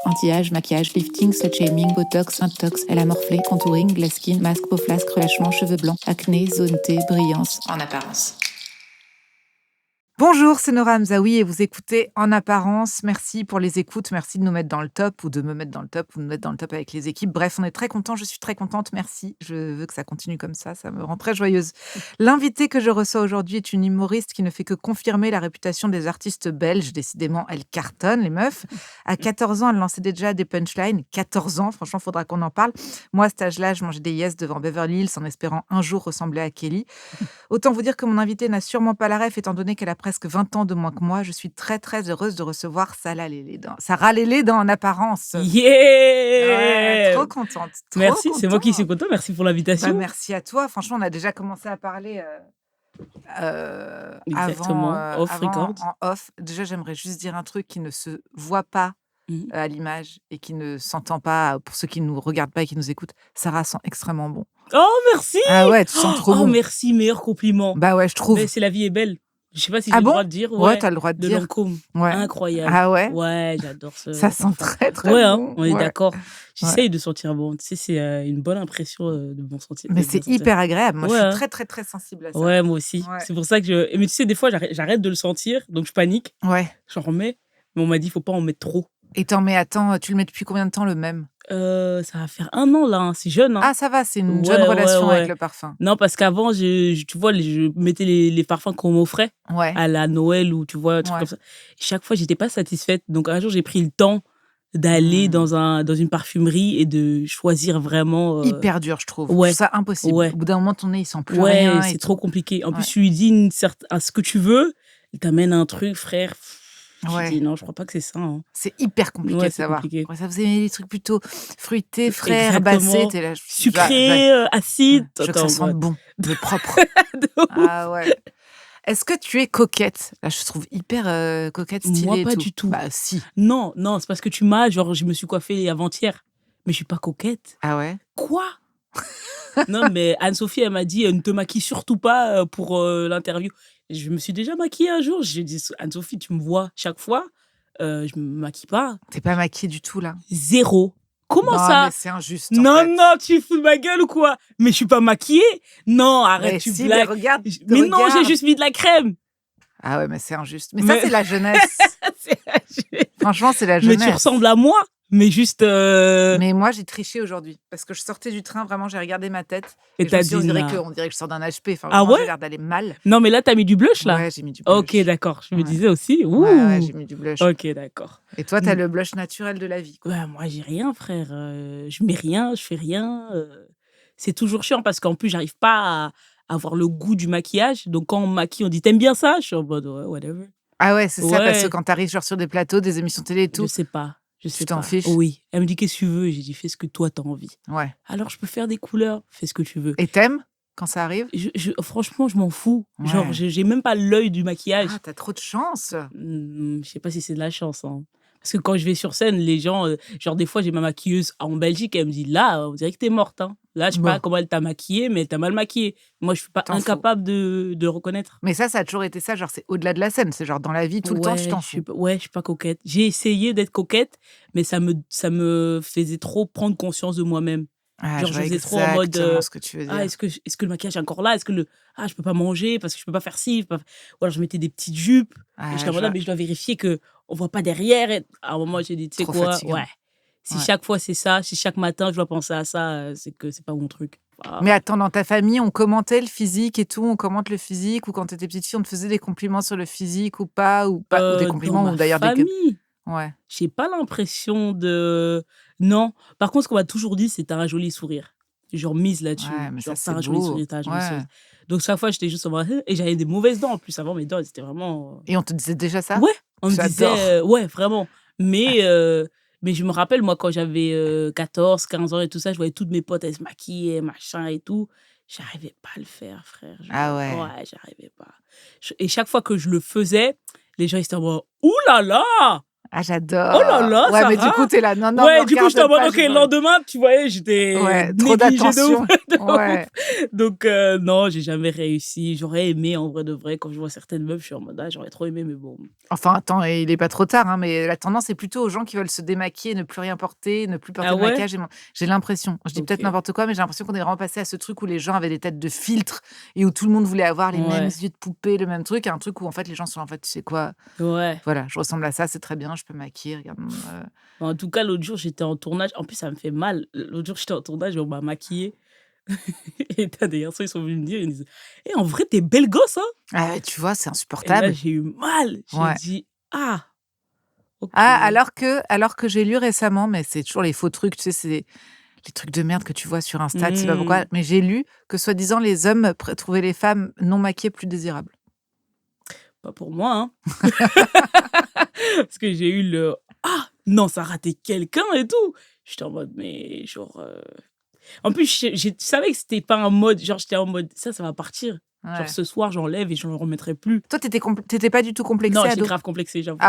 Anti-âge, maquillage, lifting, slut-shaming, botox, intox, elle a morflé, contouring, glass skin, masque, peau flasque, relâchement, cheveux blancs, acné, zone T, brillance, en apparence. Bonjour, c'est Nora Hamzaoui et vous écoutez En Apparence. Merci pour les écoutes, merci de nous mettre dans le top ou de me mettre dans le top ou de me mettre dans le top avec les équipes. Bref, on est très contents, je suis très contente, merci. Je veux que ça continue comme ça me rend très joyeuse. L'invitée que je reçois aujourd'hui est une humoriste qui ne fait que confirmer la réputation des artistes belges. Décidément, elle cartonne, les meufs. À 14 ans, elle lançait déjà des punchlines. 14 ans, franchement, faudra qu'on en parle. Moi, à cet âge-là, je mangeais des yes devant Beverly Hills en espérant un jour ressembler à Kelly. Autant vous dire que mon invitée n'a sûrement pas la ref, étant donné qu'elle a presque 20 ans de moins que moi. Je suis très, très heureuse de recevoir Sarah Lélé dans En Apparence. Yeah! Ouais, trop contente. Merci, c'est moi qui suis content. Merci pour l'invitation. Merci à toi. Franchement, on a déjà commencé à parler Exactement, avant, en off. Déjà, j'aimerais juste dire un truc qui ne se voit pas à l'image et qui ne s'entend pas pour ceux qui ne nous regardent pas et qui nous écoutent. Sarah sent extrêmement bon. Oh, merci! Ah ouais, tu sens trop bon. Oh, merci, meilleur compliment. Bah ouais, je trouve. Mais c'est La vie est belle. Je sais pas si j'ai le droit de dire. Ouais, t'as le droit de dire. De Lancôme. Ouais. Incroyable. Ah ouais? Ouais, j'adore ça. Ça sent très, très ouais, bon. on est Ouais. d'accord. J'essaye de sentir bon. Tu sais, c'est une bonne impression de bon sentir. Mais c'est hyper agréable. Moi, je Ouais, suis très, très, très sensible à ça. Ouais, moi aussi. Ouais. C'est pour ça que Mais tu sais, des fois, j'arrête de le sentir, donc je panique. Ouais. J'en remets. Mais on m'a dit, faut pas en mettre trop. Et attends, tu le mets depuis combien de temps, le même? Ça va faire 1 an, là. C'est jeune, hein. Ah, ça va, c'est une jeune relation avec le parfum. Non, parce qu'avant, tu vois, je mettais les parfums qu'on m'offrait à la Noël ou tu vois, un truc comme ça. Et chaque fois, j'étais pas satisfaite. Donc, un jour, j'ai pris le temps d'aller dans une parfumerie et de choisir vraiment. Hyper dur, je trouve. Ouais. Je trouve ça impossible. Ouais. Au bout d'un moment, ton nez, il sent plus rien. Ouais, c'est trop compliqué. En plus, tu lui dis ce que tu veux, il t'amène un truc, frère. Je dis non, je crois pas que c'est ça. Hein. C'est hyper compliqué de savoir. Compliqué. Ouais, ça vous aimez des trucs plutôt fruités, frais, herbacés. Sucré, acide. Je veux que ça sente bon, de propre. Ah ouais. Est-ce que tu es coquette? Là, je trouve hyper coquette, stylée. Moi, pas et tout. du tout. Bah, si. Non, c'est parce que tu m'as, genre, je me suis coiffée avant-hier. Mais je suis pas coquette. Ah ouais? Quoi? Non, mais Anne-Sophie, elle m'a dit, ne te maquille surtout pas pour l'interview. Je me suis déjà maquillée un jour. J'ai dit, Anne-Sophie, tu me vois chaque fois. Je me maquille pas. T'es pas maquillée du tout, là? Zéro. Comment non, ça? Mais c'est injuste. Non, tu fous de ma gueule ou quoi? Mais je suis pas maquillée? Non, arrête, mais tu si, blagues. Mais regarde. Non, j'ai juste mis de la crème. Ah ouais, mais c'est injuste. Mais ça, c'est la jeunesse. Franchement, c'est la jeunesse. Mais tu ressembles à moi. Mais juste. Mais moi, j'ai triché aujourd'hui. Parce que je sortais du train, vraiment, j'ai regardé ma tête. Et je me suis dit, on dirait que je sors d'un HP. Enfin, ah ouais? J'ai l'air d'aller mal. Non, mais là, t'as mis du blush, là? Ouais, j'ai mis du blush. Ok, d'accord. Je me disais aussi. Ouh. Ouais, j'ai mis du blush. Ok, d'accord. Et toi, t'as le blush naturel de la vie, quoi. Ouais, moi, j'ai rien, frère. Je mets rien, je fais rien. C'est toujours chiant parce qu'en plus, j'arrive pas à avoir le goût du maquillage. Donc, quand on me maquille, on dit, t'aimes bien ça? Je suis en mode, ouais, whatever. Ah ouais, c'est ça, parce que quand t'arrives genre sur des plateaux, des émissions télé et tout. Je sais pas. Tu t'en fiches? Oui. Elle me dit, qu'est-ce que tu veux? J'ai dit, fais ce que toi, t'as envie. Ouais. Alors, je peux faire des couleurs. Fais ce que tu veux. Et t'aimes quand ça arrive? Franchement, je m'en fous. Ouais. Genre, j'ai même pas l'œil du maquillage. Ah, t'as trop de chance. Je sais pas si c'est de la chance, hein. Parce que quand je vais sur scène, les gens, genre des fois, j'ai ma maquilleuse en Belgique, elle me dit, là, on dirait que t'es morte. Hein. Là, je sais pas comment elle t'a maquillée, mais elle t'a mal maquillée. Moi, je suis pas incapable de reconnaître. Mais ça a toujours été ça, genre c'est au-delà de la scène, c'est genre dans la vie, tout le temps, tu t'en fous. Ouais, je suis pas coquette. J'ai essayé d'être coquette, mais ça me faisait trop prendre conscience de moi-même. Ah, genre, je faisais trop en mode ce que tu veux dire. Ah, est-ce que le maquillage est encore là? Est-ce que je peux pas manger parce que je peux pas faire ci? Ou alors je mettais des petites jupes. Et j'étais en mode mais je dois vérifier que on voit pas derrière. Et à un moment, j'ai dit, tu sais quoi? Fatigant. Ouais. Si chaque fois c'est ça, si chaque matin je dois penser à ça, c'est que c'est pas mon truc. Ah. Mais attends, dans ta famille, on commentait le physique et tout, on commente le physique, ou quand t'étais petite fille, on te faisait des compliments sur le physique ou pas ou des compliments, dans ou d'ailleurs ma famille. Ouais. J'ai pas l'impression de. Non. Par contre, ce qu'on m'a toujours dit, c'est t'as un joli sourire. Genre mise là-dessus. Ouais, mais genre, ça, t'as un joli sourire, t'as un joli sourire. Donc, chaque fois, j'étais juste en mode. Et j'avais des mauvaises dents en plus. Avant, mes dents, c'était vraiment. Et on te disait déjà ça? Ouais. On me disait. Ouais, vraiment. Mais je me rappelle, moi, quand j'avais 14, 15 ans et tout ça, je voyais toutes mes potes, elles se maquillaient, machin et tout. J'arrivais pas à le faire, frère. Ah ouais? Ouais, j'arrivais pas. Et chaque fois que je le faisais, les gens, ils étaient en mode, ouh là là! Ah, j'adore. Oh là là, ouais, mais Sarah. du coup, t'es là. Non, ouais, du coup, j'étais en mode, ok, le lendemain, tu voyais, j'étais trop négligée d'attention. de ouf. Donc, non, j'ai jamais réussi. J'aurais aimé, en vrai de vrai, quand je vois certaines meufs, je suis en mode, j'aurais trop aimé, mais bon. Enfin, attends, il est pas trop tard, hein, mais la tendance est plutôt aux gens qui veulent se démaquiller, ne plus rien porter, ne plus porter de maquillage. J'ai l'impression, je dis peut-être n'importe quoi, mais j'ai l'impression qu'on est vraiment passé à ce truc où les gens avaient des têtes de filtre et où tout le monde voulait avoir les mêmes yeux de poupée, le même truc, un truc où en fait les gens sont en fait, tu sais quoi, voilà, je ressemble à ça, c'est très bien, je peux maquiller, regarde. En tout cas, l'autre jour, j'étais en tournage. En plus, ça me fait mal. L'autre jour, j'étais en tournage et on m'a maquillée. Et t'as des garçons, ils sont venus me dire, ils me disent, en vrai, t'es belle gosse, hein. Ah ouais, tu vois, c'est Et insupportable. là, j'ai eu mal. J'ai dit, okay. Alors que j'ai lu récemment, mais c'est toujours les faux trucs, tu sais, c'est les trucs de merde que tu vois sur Insta, tu sais pas pourquoi, mais j'ai lu que soi-disant les hommes trouvaient les femmes non maquillées plus désirables. Pas pour moi, hein. Parce que j'ai eu le non, ça a raté quelqu'un et tout. J'étais en mode, mais genre. En plus, je savais que c'était pas un mode, genre, j'étais en mode, ça va partir. Ouais. Genre, ce soir, j'enlève et je ne le remettrai plus. Toi, t'étais pas du tout complexée? Non, j'étais grave complexée, j'avoue.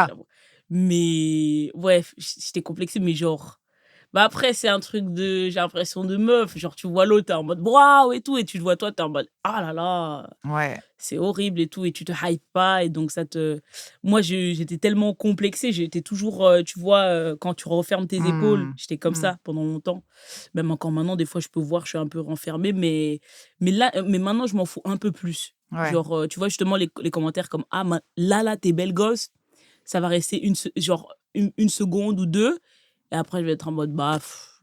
Mais, ouais, j'étais complexée, mais genre. Bah après, c'est un truc j'ai l'impression de meuf. Genre, tu vois l'autre, t'es en mode waouh et tout. Et tu te vois toi, t'es en mode ah là là. Ouais. C'est horrible et tout. Et tu te hype pas. Et donc, moi, j'étais tellement complexée. J'étais toujours, tu vois, quand tu refermes tes épaules, j'étais comme ça pendant longtemps. Même encore maintenant, des fois, je peux voir, je suis un peu renfermée. Mais maintenant, je m'en fous un peu plus. Ouais. Genre, tu vois, justement, les commentaires comme là, t'es belle gosse. Ça va rester une seconde ou deux. Et après, je vais être en mode,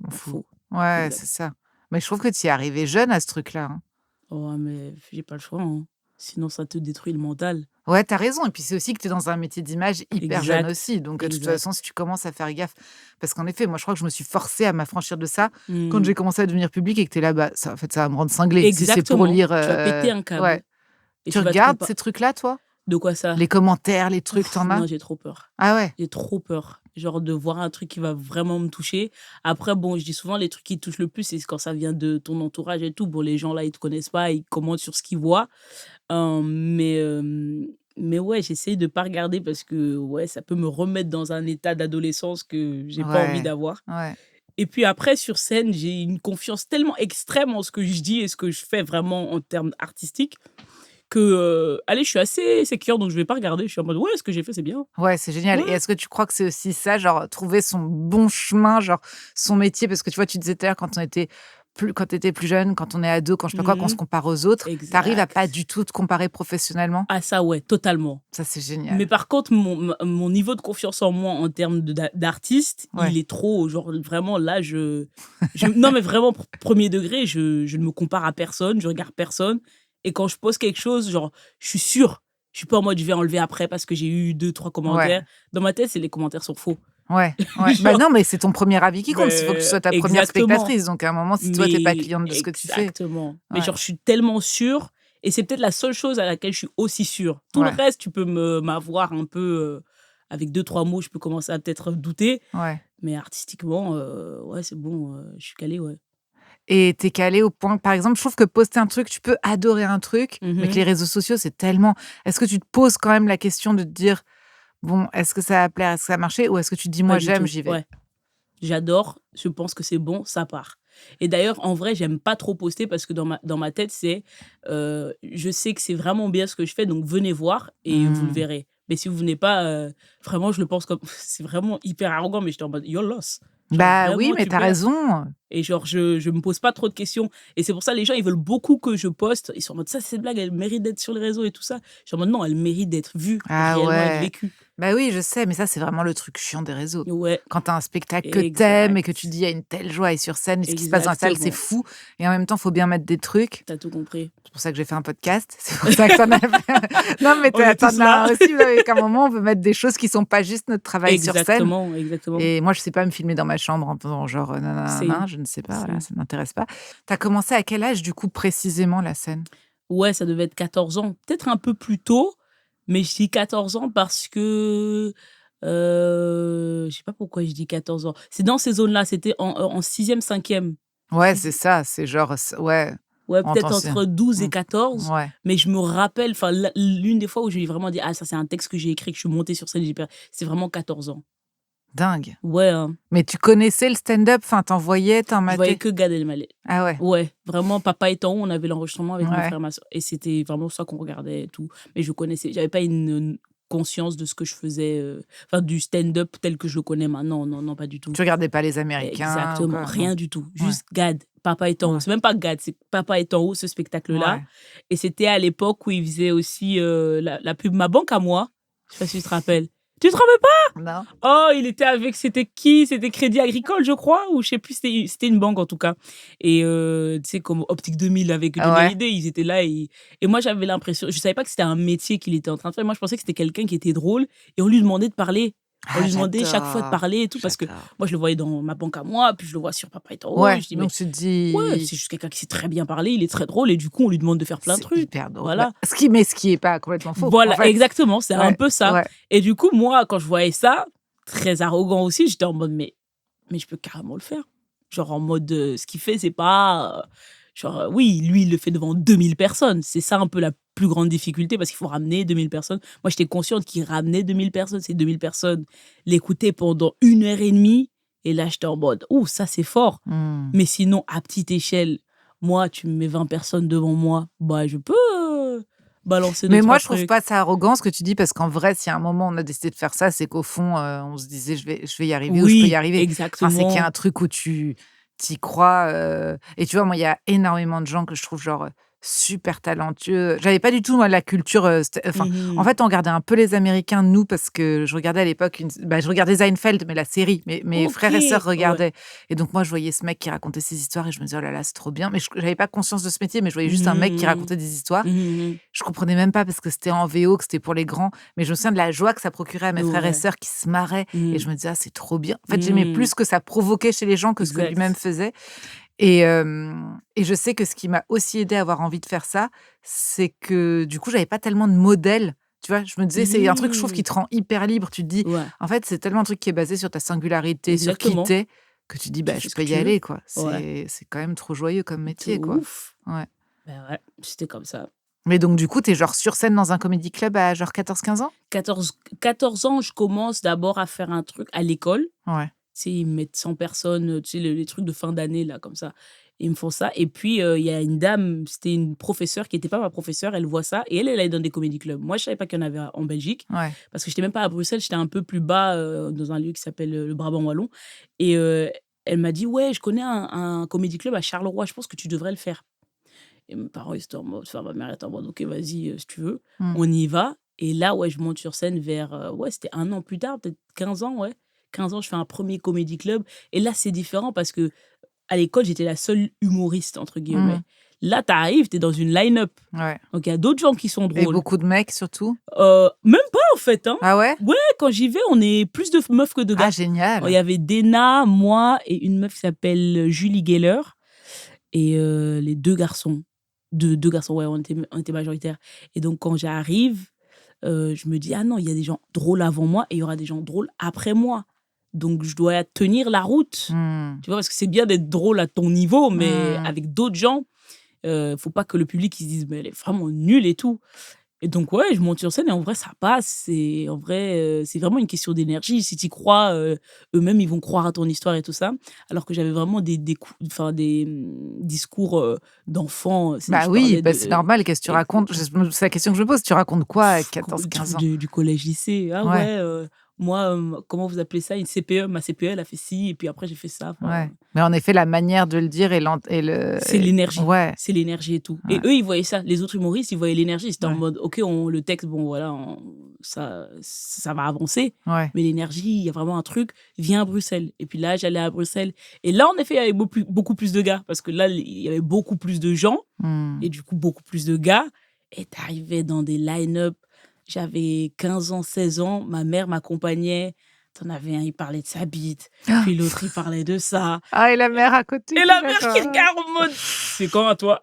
fou. Ouais, c'est ça. Mais je trouve que tu y es arrivé jeune à ce truc-là. Hein. Ouais, mais j'ai pas le choix. Hein. Sinon, ça te détruit le mental. Ouais, t'as raison. Et puis, c'est aussi que t'es dans un métier d'image hyper jeune aussi. Donc, de toute façon, si tu commences à faire gaffe... Parce qu'en effet, moi, je crois que je me suis forcée à m'affranchir de ça quand j'ai commencé à devenir publique et que t'es là, ça va me rendre cinglée. Exactement. Si c'est pour lire... Tu vas péter un câble. Ouais. Et tu regardes ces trucs-là, toi? De quoi ça? Les commentaires, les trucs, t'en as? Non, j'ai trop peur. Ah ouais? J'ai trop peur. Genre de voir un truc qui va vraiment me toucher. Après, bon, je dis souvent, les trucs qui touchent le plus, c'est quand ça vient de ton entourage et tout. Bon, les gens là, ils te connaissent pas, ils commentent sur ce qu'ils voient. Mais ouais, j'essaye de pas regarder parce que ouais, ça peut me remettre dans un état d'adolescence que j'ai pas envie d'avoir. Ouais. Et puis après, sur scène, j'ai une confiance tellement extrême en ce que je dis et ce que je fais vraiment en termes artistiques que, allez, je suis assez sécure, donc je vais pas regarder. Je suis en mode, ouais, ce que j'ai fait, c'est bien. Ouais, c'est génial. Ouais. Et est-ce que tu crois que c'est aussi ça, genre, trouver son bon chemin, genre, son métier? Parce que tu vois, tu disais tout à l'heure, quand t'étais plus jeune, quand on est ado, quand je sais pas quoi, qu'on se compare aux autres, t'arrives à pas du tout te comparer professionnellement? Ah, ça, ouais, totalement. Ça, c'est génial. Mais par contre, mon niveau de confiance en moi en termes d'artiste, il est trop, genre, vraiment, là, non, mais vraiment, premier degré, je ne me compare à personne, je regarde personne. Et quand je pose quelque chose, genre, je suis sûre. Je suis pas en mode, je vais enlever après parce que j'ai eu 2-3 commentaires. Ouais. Dans ma tête, les commentaires sont faux. Ouais. Genre... non, mais c'est ton premier avis qui compte. Il faut que tu sois ta première spectatrice. Donc, à un moment, si toi, t'es pas cliente de ce que tu fais. Exactement. Mais genre, je suis tellement sûre. Et c'est peut-être la seule chose à laquelle je suis aussi sûre. Tout le reste, tu peux m'avoir un peu... avec 2-3 mots, je peux commencer à peut-être douter. Ouais. Mais artistiquement, ouais, c'est bon. Je suis calée, ouais. Et t'es calé au point, par exemple, je trouve que poster un truc, tu peux adorer un truc, mais que les réseaux sociaux, c'est tellement... Est-ce que tu te poses quand même la question de te dire, bon, est-ce que ça va plaire, est-ce que ça va marcher, ou est-ce que tu te dis, moi, j'aime, j'y vais? Ouais. J'adore, je pense que c'est bon, ça part. Et d'ailleurs, en vrai, j'aime pas trop poster parce que dans ma tête, c'est... je sais que c'est vraiment bien ce que je fais, donc venez voir et vous le verrez. Mais si vous venez pas, vraiment, je le pense comme... C'est vraiment hyper arrogant, mais j'étais en mode, you're lost. Genre, bah oui, mais t'as raison. Et genre, je me pose pas trop de questions. Et c'est pour ça, les gens, ils veulent beaucoup que je poste. Ils sont en mode, ça, cette blague, elle mérite d'être sur les réseaux et tout ça. Je suis en mode, non, elle mérite d'être vue, réellement, et vécue. Bah oui, je sais, mais ça, c'est vraiment le truc chiant des réseaux. Ouais. Quand t'as un spectacle que t'aimes et que tu dis, il y a une telle joie et sur scène, et ce qui se passe dans la salle, c'est fou. Et en même temps, il faut bien mettre des trucs. T'as tout compris. C'est pour ça que j'ai fait un podcast. C'est pour ça que t'en as fait. Non, mais t'en as aussi, qu'à un moment, on veut mettre des choses qui sont pas juste notre travail sur scène. Exactement. Et moi, je sais pas me filmer dans ma chambre en faisant genre, je ne sais pas, voilà, ça ne m'intéresse pas. T'as commencé à quel âge, du coup, précisément, la scène? Ouais, ça devait être 14 ans. Peut-être un peu plus tôt, mais je dis 14 ans parce que... je sais pas pourquoi je dis 14 ans. C'est dans ces zones-là, c'était en 6e, 5e. Ouais, c'est ça, c'est genre... Ouais, peut-être entre 12 et 14. Ouais. Mais je me rappelle, l'une des fois où j'ai vraiment dit, ça c'est un texte que j'ai écrit, que je suis montée sur scène, c'est vraiment 14 ans. Dingue. Ouais. Hein. Mais tu connaissais le stand-up, enfin, t'en voyais, t'en matais? Je voyais que Gad Elmaleh. Ah ouais? Ouais, vraiment, Papa étant où, on avait l'enregistrement avec mon frère et ma soeur. Et c'était vraiment ça qu'on regardait et tout. Mais je connaissais, j'avais pas une conscience de ce que je faisais, enfin, du stand-up tel que je le connais maintenant. Non, pas du tout. Tu regardais pas les Américains? Exactement, rien du tout. Juste Gad, Papa étant où. C'est même pas Gad, c'est Papa étant où, ce spectacle-là. Ouais. Et c'était à l'époque où il faisait aussi la pub Ma Banque à moi. Je sais pas si tu te rappelles. Tu te rappelles pas? Non. Oh, il était avec, c'était qui? C'était Crédit Agricole, je crois, ou je sais plus, c'était une banque en tout cas. Et tu sais, comme Optique 2000 avec Johnny Hallyday, ils étaient là. Et moi, j'avais l'impression, je savais pas que c'était un métier qu'il était en train de faire. Moi, je pensais que c'était quelqu'un qui était drôle et on lui demandait de parler. On lui demandait chaque fois de parler et tout, parce que moi, je le voyais dans Ma Banque à moi, puis je le vois sur Papa étant où. Ouais, je dis, donc tu te dis... Ouais, c'est juste quelqu'un qui sait très bien parler, il est très drôle, et du coup, on lui demande de faire plein de trucs. Hyper drôle. Voilà. Ce qui est pas complètement faux. Voilà, en fait. exactement, c'est un peu ça. Ouais. Et du coup, moi, quand je voyais ça, très arrogant aussi, j'étais en mode, mais je peux carrément le faire. Genre en mode, ce qu'il fait, c'est pas... genre, oui, lui, il le fait devant 2000 personnes. C'est ça un peu la plus grande difficulté, parce qu'il faut ramener 2000 personnes. Moi, j'étais consciente qu'il ramenait 2000 personnes. Ces 2000 personnes l'écoutaient pendant 1h30. Et là, j'étais en mode, ouh, ça, c'est fort. Mais sinon, à petite échelle, moi, tu me mets 20 personnes devant moi, bah, je peux balancer. Mais moi, je trouve pas ça arrogant ce que tu dis, parce qu'en vrai, si à un moment on a décidé de faire ça, c'est qu'au fond, on se disait, je vais y arriver, ou je peux y arriver. Exactement. Enfin, c'est qu'il y a un truc où tu t'y crois. Et tu vois, moi, il y a énormément de gens que je trouve genre super talentueux. J'avais pas du tout moi, la culture. En fait, on regardait un peu les Américains, nous, parce que je regardais à l'époque, je regardais Seinfeld, mais la série. Mes frères et sœurs regardaient. Ouais. Et donc, moi, je voyais ce mec qui racontait ses histoires et je me disais, oh là là, c'est trop bien. Mais je n'avais pas conscience de ce métier, mais je voyais juste un mec qui racontait des histoires. Je comprenais même pas parce que c'était en VO, que c'était pour les grands. Mais je me souviens de la joie que ça procurait à mes frères et sœurs qui se marraient. Et je me disais, ah, c'est trop bien. En fait, j'aimais plus ce que ça provoquait chez les gens que ce que lui-même faisait. Et je sais que ce qui m'a aussi aidé à avoir envie de faire ça, c'est que du coup, j'avais pas tellement de modèles. Tu vois, je me disais, c'est un truc, je trouve, qui te rend hyper libre. Tu te dis, en fait, c'est tellement un truc qui est basé sur ta singularité, sur qui t'es, que tu te dis, je peux y aller, quoi. C'est quand même trop joyeux comme métier, quoi. Ouf. Ouais. Ben ouais, c'était comme ça. Mais donc, du coup, t'es genre sur scène dans un comédie club à genre 14-15 ans? 14 ans, je commence d'abord à faire un truc à l'école. Ouais. Tu sais, ils mettent 100 personnes, tu sais, les trucs de fin d'année, là, comme ça. Ils me font ça. Et puis, il y a une dame, c'était une professeure qui n'était pas ma professeure, elle voit ça. Et elle est dans des comédie clubs. Moi, je ne savais pas qu'il y en avait en Belgique. Ouais. Parce que je n'étais même pas à Bruxelles, j'étais un peu plus bas, dans un lieu qui s'appelle le Brabant Wallon. Et elle m'a dit, ouais, je connais un comédie club à Charleroi, je pense que tu devrais le faire. Et mes parents, ils étaient en mode, ma mère était en mode, ok, vas-y, si tu veux. On y va. Et là, ouais, je monte sur scène vers, c'était 1 an plus tard, peut-être 15 ans, ouais. 15 ans, je fais un premier comédie club. Et là, c'est différent parce que à l'école, j'étais la seule humoriste, entre guillemets. Là, t'arrives, t'es dans une line-up. Ouais. Donc, il y a d'autres gens qui sont drôles. Et beaucoup de mecs, surtout? Même pas, en fait. Hein. Ah ouais? Ouais, quand j'y vais, on est plus de meufs que de gars. Ah, génial. Il y avait Dena, moi et une meuf qui s'appelle Julie Geller. Et les deux garçons. Deux garçons, ouais, on était majoritaires. Et donc, quand j'arrive, je me dis, ah non, il y a des gens drôles avant moi et il y aura des gens drôles après moi. Donc, je dois tenir la route. Tu vois, parce que c'est bien d'être drôle à ton niveau, mais avec d'autres gens, faut pas que le public ils se dise, mais elle est vraiment nulle et tout. Et donc, ouais, je monte sur scène et en vrai, ça passe. En vrai, c'est vraiment une question d'énergie. Si tu y crois, eux-mêmes, ils vont croire à ton histoire et tout ça. Alors que j'avais vraiment des discours d'enfants. Bah oui, c'est normal. Qu'est-ce que tu racontes? C'est la question que je me pose. Tu racontes quoi à 14-15 ans? Du collège-lycée. Ah ouais, moi, comment vous appelez ça? Une CPE. Ma CPE, elle a fait ci, et puis après, j'ai fait ça. Ouais. Mais en effet, la manière de le dire c'est l'énergie. Ouais. C'est l'énergie et tout. Ouais. Et eux, ils voyaient ça. Les autres humoristes, ils voyaient l'énergie. C'était en mode, OK, le texte, bon, voilà, ça va avancer. Ouais. Mais l'énergie, il y a vraiment un truc. Viens à Bruxelles. Et puis là, j'allais à Bruxelles. Et là, en effet, il y avait beaucoup plus de gars. Parce que là, il y avait beaucoup plus de gens. Et du coup, beaucoup plus de gars. Et t'arrivais dans des line-up. J'avais 15 ans, 16 ans. Ma mère m'accompagnait. T'en avais un, il parlait de sa bite. Puis l'autre, il parlait de ça. Ah, et la mère à côté. Et la mère qui regarde en mode, c'est quand à toi?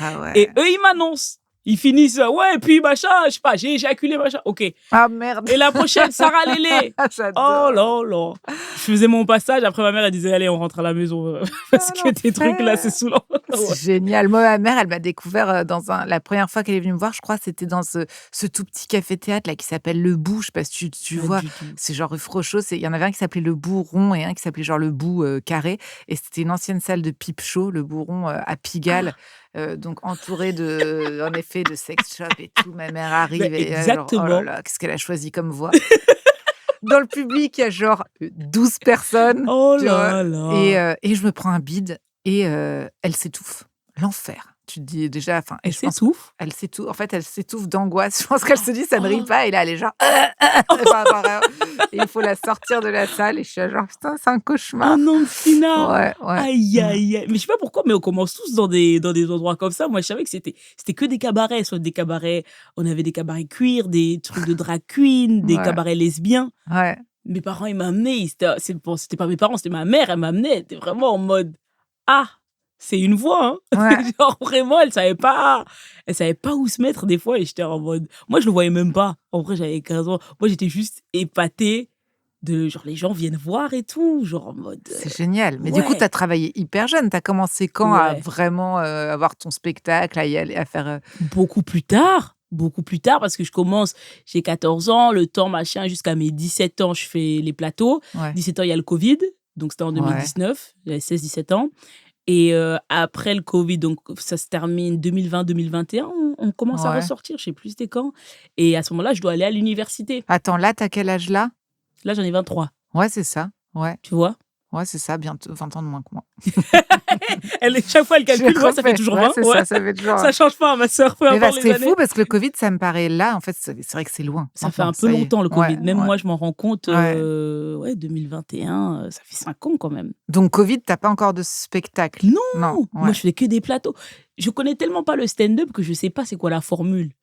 Ah ouais. Et eux, ils m'annoncent. Ils finissent, ouais, et puis machin, je sais pas, j'ai éjaculé, machin. Ok. Ah merde. Et la prochaine, Sarah Lélé. Oh là là. Je faisais mon passage, après ma mère, elle disait, allez, on rentre à la maison. Parce que tes trucs là, c'est saoulant. C'est génial. Moi, ma mère, elle m'a découvert la première fois qu'elle est venue me voir, je crois, c'était dans ce tout petit café-théâtre là qui s'appelle Le Bout. Je sais pas si tu vois. C'est genre rue Frochot. Il y en avait un qui s'appelait Le Bout rond et un qui s'appelait genre Le Bout carré. Et c'était une ancienne salle de pipe show, Le Bout rond à Pigalle. Donc entourée en effet, de sex shop et tout. Ma mère arrive et exactement. genre, oh là là, qu'est-ce qu'elle a choisi comme voix. Dans le public, il y a genre 12 personnes. Oh là là. Et je me prends un bide et elle s'étouffe. L'enfer. Tu te dis déjà... Elle s'étouffe? Elle s'étouffe. En fait, elle s'étouffe d'angoisse. Je pense qu'elle se dit, ça ne rit pas. Et là, elle est genre... Et il faut la sortir de la salle. Et je suis genre, putain, c'est un cauchemar. Un nom de finard. Ouais. Aïe, aïe, aïe. Mais je sais pas pourquoi, mais on commence tous dans des endroits comme ça. Moi, je savais que c'était que des cabarets. Soit des cabarets... On avait des cabarets cuir, des trucs de drag queen, des cabarets lesbiens. Ouais. Mes parents, ils m'amenaient. C'était pas mes parents, c'était ma mère. Elle m'amenait. Elle était vraiment en mode... Ah, c'est une voix, hein. Ouais. Genre, vraiment, elle savait pas où se mettre des fois. Et j'étais en mode... Moi, je le voyais même pas. En vrai, j'avais 15 ans. Moi, j'étais juste épatée de... Genre, les gens viennent voir et tout. Genre, en mode... C'est génial. Mais du coup, tu as travaillé hyper jeune. Tu as commencé quand à vraiment avoir ton spectacle, à y aller, à faire... Beaucoup plus tard, parce que j'ai 14 ans, le temps, machin, jusqu'à mes 17 ans, je fais les plateaux. 17 ans, il y a le Covid. Donc, c'était en 2019. J'avais 16-17 ans. Et après le Covid, donc ça se termine 2020-2021, on commence à ressortir, je sais plus c'était quand. Et à ce moment-là, je dois aller à l'université. Attends, là, t'as quel âge là? Là, j'en ai 23. Ouais, c'est ça. Ouais. Tu vois? Ouais, c'est ça, bientôt 20 ans de moins que moi. Chaque fois, elle calcule, moi, ça fait toujours 20. Ouais. Ça fait toujours... Ça change pas, ma sœur, peu importe les années. C'est fou parce que le Covid, ça me paraît là. En fait, c'est vrai que c'est loin. Ça fait un peu longtemps, le Covid. Même moi, je m'en rends compte. 2021, ça fait 5 ans quand même. Donc, Covid, t'as pas encore de spectacle? Non. Moi, je fais que des plateaux. Je connais tellement pas le stand-up que je sais pas c'est quoi la formule.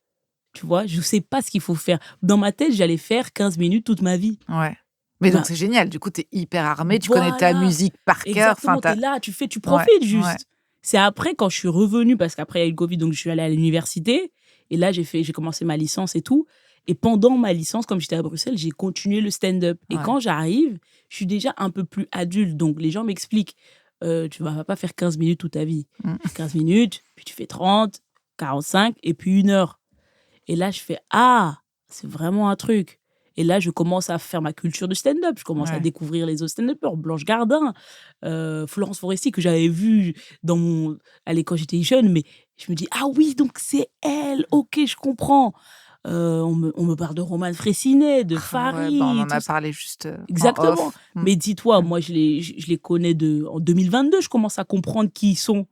Tu vois, je sais pas ce qu'il faut faire. Dans ma tête, j'allais faire 15 minutes toute ma vie. Ouais. Mais donc, c'est génial. Du coup, tu es hyper armé, tu connais ta musique par cœur. Exactement, tu es là, tu profites juste. Ouais. C'est après, quand je suis revenue, parce qu'après, il y a eu le Covid, donc je suis allée à l'université. Et là, j'ai commencé ma licence et tout. Et pendant ma licence, comme j'étais à Bruxelles, j'ai continué le stand-up. Et quand j'arrive, je suis déjà un peu plus adulte. Donc, les gens m'expliquent, tu vas pas faire 15 minutes toute ta vie. 15 minutes, puis tu fais 30, 45, et puis 1 heure. Et là, je fais, c'est vraiment un truc. Et là, je commence à faire ma culture de stand-up. Je commence à découvrir les autres stand-uppers. Blanche Gardin, Florence Foresti, que j'avais vue quand j'étais jeune. Mais je me dis, ah oui, donc c'est elle. Ok, je comprends. On me parle de Romane Fressinet, de Farid. On en a parlé juste exactement. En off. Mais dis-toi, moi, je les connais en 2022. Je commence à comprendre qui ils sont.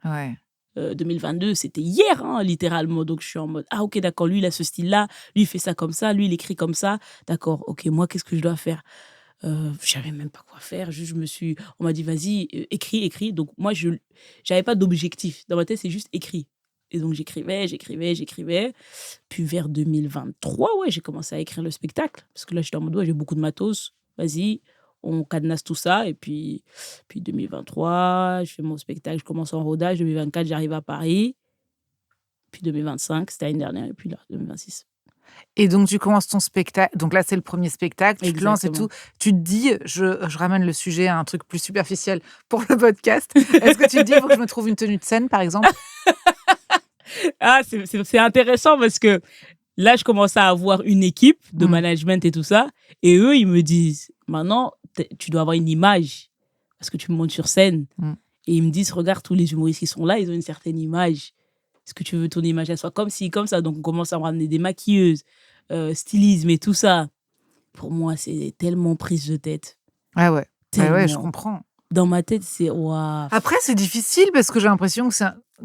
2022, c'était hier, hein, littéralement. Donc, je suis en mode, ok, d'accord, lui, il a ce style-là. Lui, il fait ça comme ça. Lui, il écrit comme ça. D'accord, ok, moi, qu'est-ce que je dois faire? Je savais même pas quoi faire. On m'a dit, vas-y, écris. Donc, moi, j'avais pas d'objectif. Dans ma tête, c'est juste écrit. Et donc, j'écrivais. Puis, vers 2023, j'ai commencé à écrire le spectacle. Parce que là, j'étais en mode, j'ai beaucoup de matos. Vas-y, on cadenasse tout ça. Et puis 2023, je fais mon spectacle, je commence en rodage. 2024, j'arrive à Paris. Puis 2025, c'était l'année dernière. Et puis là, 2026. Et donc, tu commences ton spectacle. Donc là, c'est le premier spectacle. Tu te lances et tout. Tu te dis, je ramène le sujet à un truc plus superficiel pour le podcast. Est-ce que tu te dis, il faut que je me trouve une tenue de scène, par exemple? C'est intéressant parce que là, je commence à avoir une équipe de management et tout ça. Et eux, ils me disent, maintenant, tu dois avoir une image parce que tu montes sur scène. Et ils me disent, regarde, tous les humoristes qui sont là, ils ont une certaine image. Est-ce que tu veux ton image, elle soit comme ci, comme ça? Donc, on commence à me ramener des maquilleuses, stylisme et tout ça. Pour moi, c'est tellement prise de tête. Ah ouais. Ouais, je comprends. Dans ma tête, c'est waouh. Après, c'est difficile parce que j'ai l'impression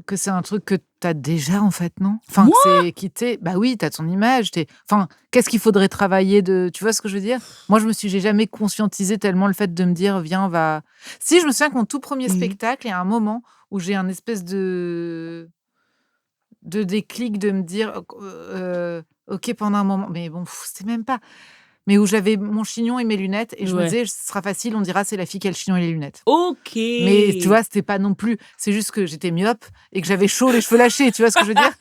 que c'est un truc que tu as déjà, en fait, non? Enfin, c'est quitté. Bah oui, tu as ton image. Enfin, qu'est-ce qu'il faudrait travailler de. Tu vois ce que je veux dire? Moi, j'ai jamais conscientisé tellement le fait de me dire, viens, on va. Si, je me souviens que mon tout premier spectacle, il y a un moment où j'ai un espèce de déclic de me dire, ok, pendant un moment. Mais bon, c'est même pas. mais où j'avais mon chignon et mes lunettes et je me disais, ce sera facile, on dira c'est la fille qui a le chignon et les lunettes. Ok. Mais tu vois, c'était pas non plus. C'est juste que j'étais myope et que j'avais chaud, les cheveux lâchés, tu vois ce que je veux dire.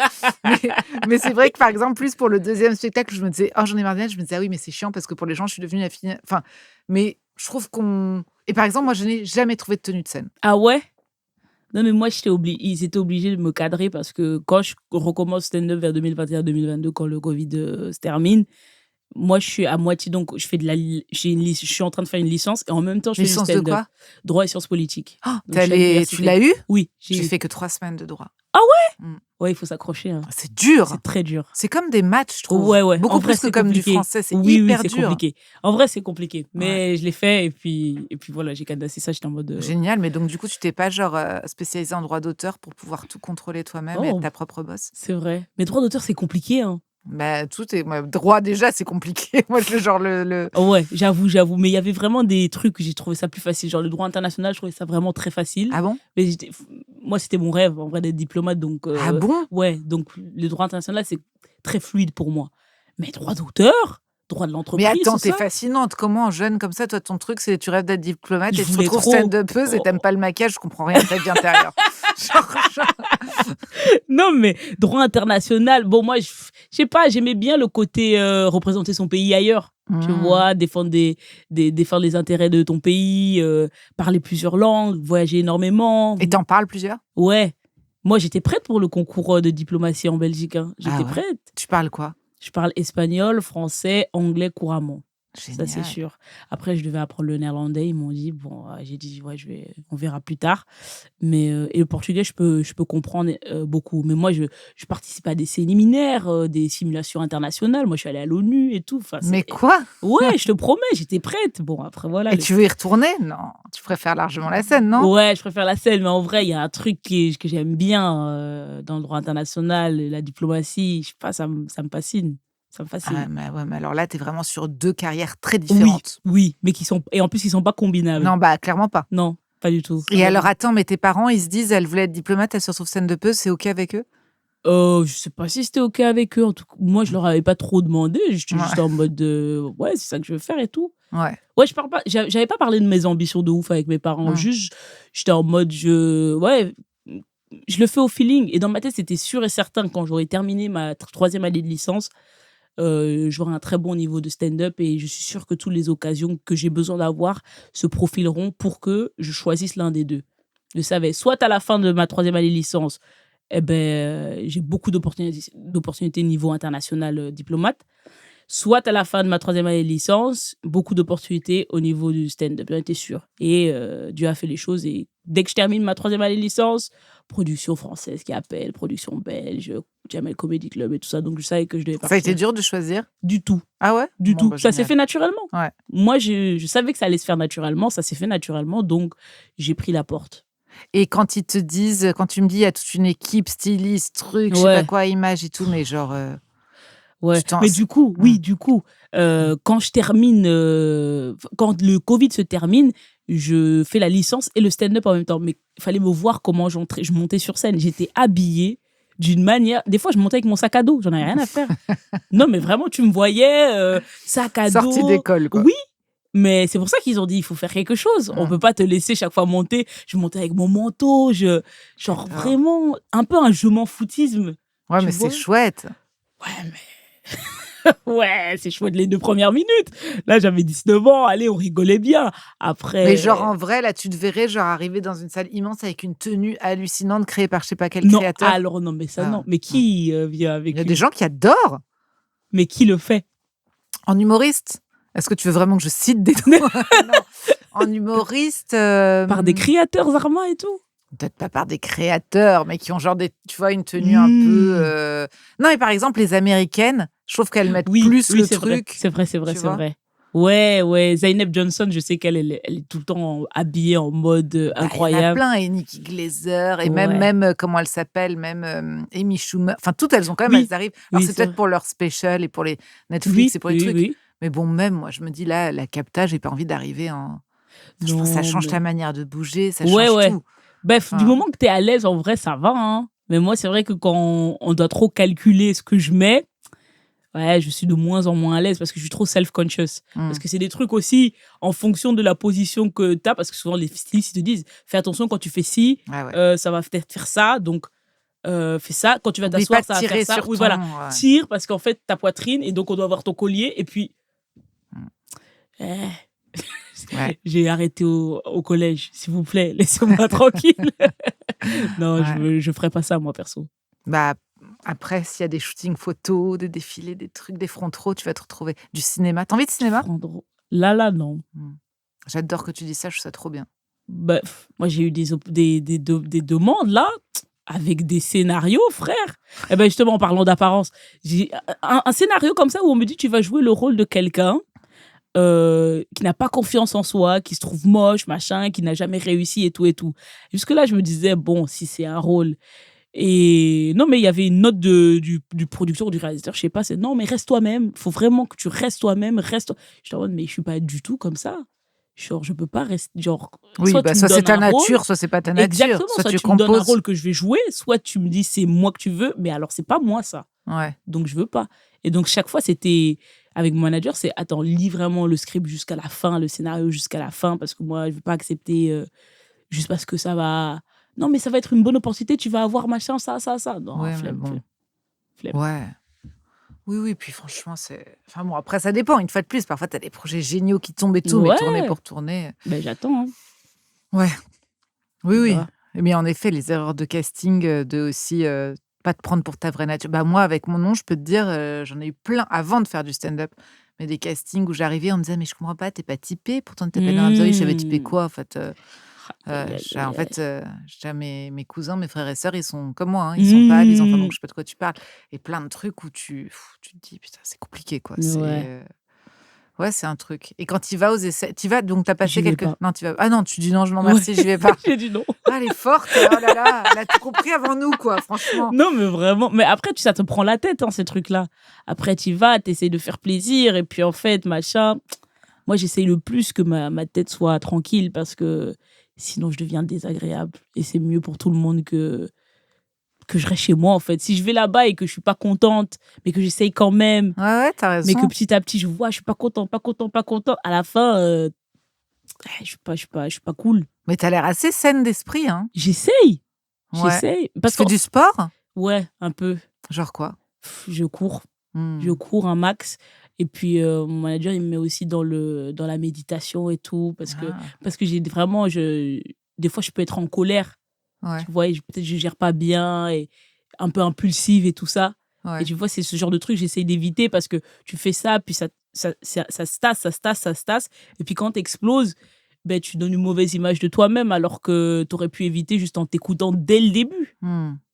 mais c'est vrai que par exemple, plus pour le deuxième spectacle, je me disais, j'en ai marre des lunettes. Je me disais, oui, mais c'est chiant parce que pour les gens, je suis devenue la fille. Enfin, mais je trouve qu'on. Et par exemple, moi, je n'ai jamais trouvé de tenue de scène. Ah ouais? Non, mais moi, ils étaient obligés de me cadrer parce que quand je recommence stand-up vers 2021-2022, quand le Covid se termine, moi, je suis à moitié, donc je fais je suis en train de faire une licence et en même temps, je fais du stand-up. Licence de quoi? Droit et sciences politiques. Tu l'as eu? Oui. J'ai fait que 3 semaines de droit. Ah ouais? Ouais, il faut s'accrocher. Hein. C'est dur. C'est très dur. C'est comme des maths, je trouve. Ouais. Beaucoup plus que comme du français. C'est hyper c'est dur. Compliqué. En vrai, c'est compliqué. Mais je l'ai fait et puis voilà, j'ai cadassé ça. J'étais en mode. Génial. Mais donc, du coup, tu t'es pas spécialisé en droit d'auteur pour pouvoir tout contrôler toi-même et être ta propre boss? C'est vrai. Mais droit d'auteur, c'est compliqué. Hein. Tout est droit déjà, c'est compliqué. Moi, Ouais, j'avoue. Mais il y avait vraiment des trucs, j'ai trouvé ça plus facile. Genre le droit international, je trouvais ça vraiment très facile. Ah bon? Mais moi, c'était mon rêve, en vrai, d'être diplomate. Donc, ah bon? Ouais, donc le droit international, c'est très fluide pour moi. Mais droit d'auteur, droit de l'entreprise. Mais attends, t'es fascinante. Comment, jeune comme ça, toi, ton truc, c'est tu rêves d'être diplomate et tu te retrouves stand-upeuse et t'aimes pas le maquillage, je comprends rien de ta vie intérieure. Non, mais droit international, bon, moi, je sais pas, j'aimais bien le côté représenter son pays ailleurs. Tu vois, défendre les intérêts de ton pays, parler plusieurs langues, voyager énormément. Et t'en parles plusieurs? Ouais. Moi, j'étais prête pour le concours de diplomatie en Belgique. Hein. J'étais prête. Tu parles quoi? Je parle espagnol, français, anglais couramment. Génial. Ça, c'est sûr. Après, je devais apprendre le néerlandais. Ils m'ont dit, j'ai dit, on verra plus tard. Mais, et le portugais, je peux comprendre beaucoup. Mais moi, je participe à des séminaires, des simulations internationales. Moi, je suis allée à l'ONU et tout. Enfin, mais quoi? Ouais, je te promets, j'étais prête. Bon, après, voilà. Et tu veux y retourner? Non. Tu préfères largement la scène, non? Ouais, je préfère la scène. Mais en vrai, il y a un truc que j'aime bien dans le droit international, la diplomatie. Je sais pas, ça me fascine. Ça me fascine. Mais alors là, tu es vraiment sur 2 carrières très différentes. Oui, mais et en plus, ils sont pas combinables. Non, clairement pas. Non, pas du tout. Et alors, attends, mais tes parents, ils se disent, elle voulait être diplomate, elle se retrouve stand-upeuse, c'est OK avec eux? Je sais pas si c'était OK avec eux. En tout cas, moi, je leur avais pas trop demandé. J'étais juste en mode ouais, c'est ça que je veux faire et tout. Ouais, je parle pas. J'avais pas parlé de mes ambitions de ouf avec mes parents. Juste, j'étais en mode je le fais au feeling. Et dans ma tête, c'était sûr et certain quand j'aurais terminé ma 3e année de licence. J'aurai un très bon niveau de stand-up et je suis sûre que toutes les occasions que j'ai besoin d'avoir se profileront pour que je choisisse l'un des deux. Je savais, soit à la fin de ma 3e année de licence, j'ai beaucoup d'opportunités niveau international diplomate, soit à la fin de ma 3e année de licence, beaucoup d'opportunités au niveau du stand-up, j'en étais sûre. Et Dieu a fait les choses et dès que je termine ma 3e année de licence, production française qui appelle, production belge, Jamel Comedy Club et tout ça. Donc, je savais que je devais partir. Ça a été dur de choisir? Du tout. Ah ouais? Du tout. Ça s'est fait naturellement. Ouais. Moi, je savais que ça allait se faire naturellement. Ça s'est fait naturellement. Donc, j'ai pris la porte. Et quand ils te disent, quand tu me dis, il y a toute une équipe, styliste, truc, je sais pas quoi, image et tout, mais genre... Ouais, mais du coup, quand je termine, quand le Covid se termine, je fais la licence et le stand-up en même temps. Mais il fallait me voir comment je montais sur scène. J'étais habillée d'une manière... Des fois, je montais avec mon sac à dos. J'en avais rien à faire. Non, mais vraiment, tu me voyais, sac à dos. Sortie d'école, quoi. Oui, mais c'est pour ça qu'ils ont dit, il faut faire quelque chose. On peut pas te laisser chaque fois monter. Je montais avec mon manteau. Vraiment, un peu un je m'en foutisme. Ouais, mais c'est chouette. Ouais, mais... ouais, c'est chouette les 2 premières minutes. Là, j'avais 19 ans. Allez, on rigolait bien. Après... Mais genre, en vrai, là, tu te verrais arriver dans une salle immense avec une tenue hallucinante créée par je sais pas quel créateur. Alors non, mais ça, non. Mais qui vient avec... Il y a des gens qui adorent. Mais qui le fait? En humoriste? Est-ce que tu veux vraiment que je cite des noms? Non. En humoriste... Par des créateurs, Arma et tout? Peut-être pas par des créateurs, mais qui ont tu vois, une tenue un peu... Non, mais par exemple, les Américaines, je trouve qu'elles mettent plus le truc. C'est vrai. Ouais. Zainab Johnson, je sais qu'elle est tout le temps habillée en mode incroyable. Il y en a plein, et Nikki Glaser, et même comment elle s'appelle, même Amy Schumer. Enfin, toutes, elles ont quand même, elles arrivent. Alors, c'est peut-être pour leur special et pour les Netflix et pour les trucs. Oui. Mais bon, même, moi, je me dis, là, la captage, j'ai pas envie d'arriver en... Je pense que ça change ta manière de bouger, ça change tout. Bref, du moment que t'es à l'aise, en vrai, ça va. Hein. Mais moi, c'est vrai que quand on doit trop calculer ce que je mets, ouais, je suis de moins en moins à l'aise parce que je suis trop self-conscious. Parce que c'est des trucs aussi en fonction de la position que tu as, parce que souvent les stylistes ils te disent fais attention quand tu fais ci, ça va peut-être faire ça, donc fais ça. Quand tu vas t'asseoir, ça va faire ça. Oui, voilà. Tire parce qu'en fait, ta poitrine, et donc on doit avoir ton collier, et puis. J'ai arrêté au collège, s'il vous plaît, laissez-moi tranquille. Non, je ferai pas ça, moi, perso. Bah. Après, s'il y a des shootings photos, des défilés, des trucs, des front rows, tu vas te retrouver. Du cinéma. T'as envie de cinéma ? Là, non. J'adore que tu dis ça, je trouve ça trop bien. Bah, moi, j'ai eu des demandes, là, avec des scénarios, frère. Et ben justement, en parlant d'apparence, j'ai un scénario comme ça où on me dit tu vas jouer le rôle de quelqu'un qui n'a pas confiance en soi, qui se trouve moche, machin, qui n'a jamais réussi et tout et tout. Jusque-là, je me disais, bon, si c'est un rôle... Et non, mais il y avait une note du producteur ou du réalisateur, je sais pas, c'est non, mais reste toi-même, il faut vraiment que tu restes toi-même, reste. Je te dis, mais je suis pas du tout comme ça. Genre, je peux pas rester. Genre, oui, soit c'est ta nature, soit c'est pas ta nature. Exactement, soit tu me donnes un rôle que je vais jouer, soit tu me dis c'est moi que tu veux, mais alors c'est pas moi ça. Ouais. Donc je veux pas. Et donc chaque fois, c'était avec mon manager, c'est attends, lis vraiment le script jusqu'à la fin, le scénario jusqu'à la fin, parce que moi, je veux pas accepter juste parce que ça va. Non, mais ça va être une bonne opportunité, tu vas avoir machin, ça. Non, ouais, flemme. Ouais. Oui, puis franchement, c'est... Enfin bon, après, ça dépend. Une fois de plus, parfois, tu as des projets géniaux qui tombent et tout, mais tourner pour tourner... Ben, j'attends. Hein. Ouais. Oui. Mais en effet, les erreurs de casting, de aussi pas te prendre pour ta vraie nature. Bah, moi, avec mon nom, je peux te dire, j'en ai eu plein avant de faire du stand-up. Mais des castings où j'arrivais, on me disait, mais je comprends pas, t'es pas typé. Pourtant, t'es pas dans la je savais typer quoi, en fait en fait, mes cousins, mes frères et sœurs, ils sont comme moi, hein, ils sont pâles, ils ont donc je sais pas de quoi tu parles. Et plein de trucs où tu te dis, putain, c'est compliqué, quoi. Ouais, c'est un truc. Et quand tu vas aux essais, donc t'as passé quelques... Non, tu vas... Ah non, tu dis non, je m'en remercie, j'y vais pas. J'ai dit non. Ah, elle est forte, oh là là, elle a tout compris avant nous, quoi, franchement. Non, mais vraiment. Mais après, ça te prend la tête, hein, ces trucs-là. Après, tu vas, t'essayes de faire plaisir, et puis en fait, machin... Moi, j'essaye le plus que ma tête soit tranquille, parce que sinon, je deviens désagréable. Et c'est mieux pour tout le monde que je reste chez moi, en fait. Si je vais là-bas et que je suis pas contente, mais que j'essaye quand même, ouais, t'as raison. mais que petit à petit, je vois, je suis pas content, à la fin, je suis pas cool. Mais t'as l'air assez saine d'esprit, hein. Ouais. J'essaye. Parce que du sport ? Ouais, un peu. Genre quoi ? Je cours. Je cours un max. Et puis, mon manager, il me met aussi dans la méditation et tout. Parce que j'ai vraiment... Des fois, je peux être en colère. Ouais. Tu vois, peut-être je gère pas bien, et un peu impulsive et tout ça. Ouais. Et tu vois, c'est ce genre de truc que j'essaye d'éviter, parce que tu fais ça, puis ça se tasse. Et puis quand t'exploses, ben, tu donnes une mauvaise image de toi-même, alors que t'aurais pu éviter juste en t'écoutant dès le début.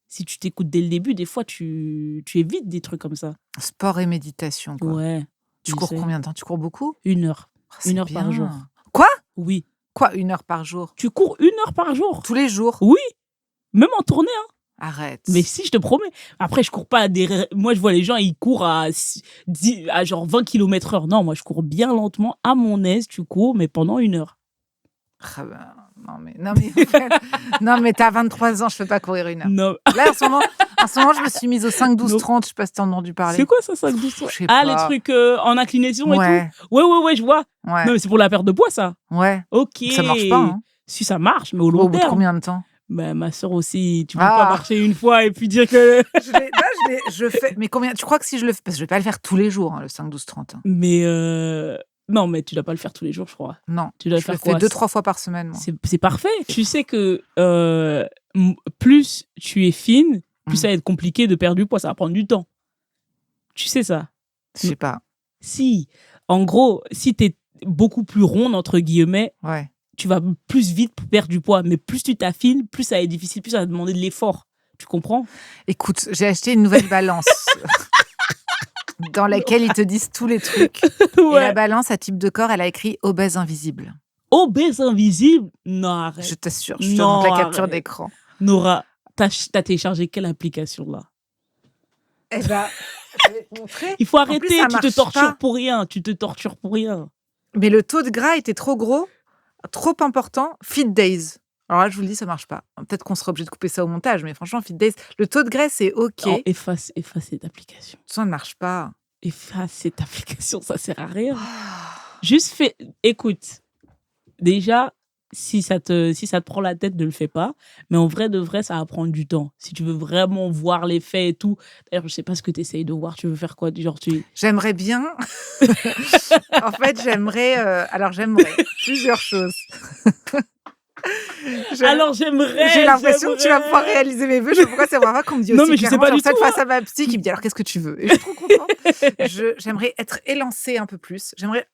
Si tu t'écoutes dès le début, des fois, tu évites des trucs comme ça. Sport et méditation, quoi. Ouais. Tu cours combien de temps ? Tu cours beaucoup ? 1 heure. 1 heure par jour. Quoi ? Oui. Quoi, 1 heure par jour ? Tu cours 1 heure par jour ? Tous les jours ? Oui. Même en tournée, hein. Arrête. Mais si, je te promets. Après, je cours pas moi, je vois les gens, ils courent à genre 20 km/h. Non, moi, je cours bien lentement, à mon aise. Tu cours, mais pendant 1 heure. Ah ben, non, mais t'as 23 ans, je peux pas courir 1 heure. Non. Là, en ce moment, je me suis mise au 5-12-30. Je sais pas si t'as entendu parler. C'est quoi ça, 5-12-30 ? Ah, les trucs en inclinaison et tout. Ouais, je vois. Ouais. Non, mais c'est pour la perte de poids, ça. Ouais. Ok. Ça marche pas, hein. Si, ça marche, mais au long terme. Au bout de combien de temps ? Ben, ma soeur aussi, tu peux pas marcher une fois et puis dire que... je fais... Mais combien ? Tu crois que si je le fais... Parce que je vais pas le faire tous les jours, hein, le 5-12-30. Hein. Mais non, mais tu dois pas le faire tous les jours, je crois. Non, tu dois je faire le fais 2-3 fois par semaine. Moi. C'est parfait. Tu sais que plus tu es fine, plus ça va être compliqué de perdre du poids. Ça va prendre du temps. Tu sais ça ? Je sais pas. Si. En gros, si tu es beaucoup plus ronde, entre guillemets, tu vas plus vite perdre du poids. Mais plus tu t'affines, plus ça va être difficile, plus ça va demander de l'effort. Tu comprends ? Écoute, j'ai acheté une nouvelle balance dans laquelle ils te disent tous les trucs. Ouais. Et la balance à type de corps, elle a écrit « obèse invisible ». Obèse invisible ? Non, arrête. Je t'assure, je te montre la capture d'écran. Nora, t'as téléchargé quelle application, là ? Eh ben, je vais te montrer. Il faut arrêter, tu te tortures pour rien. Mais le taux de gras était trop gros, trop important. Fit Days. Alors là, je vous le dis, ça marche pas. Peut-être qu'on sera obligé de couper ça au montage, mais franchement, Fit Days, le taux de graisse est OK. Oh, efface cette application. Ça ne marche pas. Efface cette application, ça sert à rien. Juste fais... Écoute, déjà, si ça te prend la tête, ne le fais pas. Mais en vrai de vrai, ça va prendre du temps. Si tu veux vraiment voir les faits et tout. D'ailleurs, je sais pas ce que tu essayes de voir. Tu veux faire quoi? Genre, J'aimerais bien... En fait, j'aimerais plusieurs choses. J'ai l'impression que tu vas pouvoir réaliser mes vœux. Je sais pas pourquoi c'est vraiment qu'on me dit aussi. Non, mais je sais pas du tout. Face à ma psy qui me dit alors qu'est-ce que tu veux? Et je suis trop contente. J'aimerais être élancée un peu plus. J'aimerais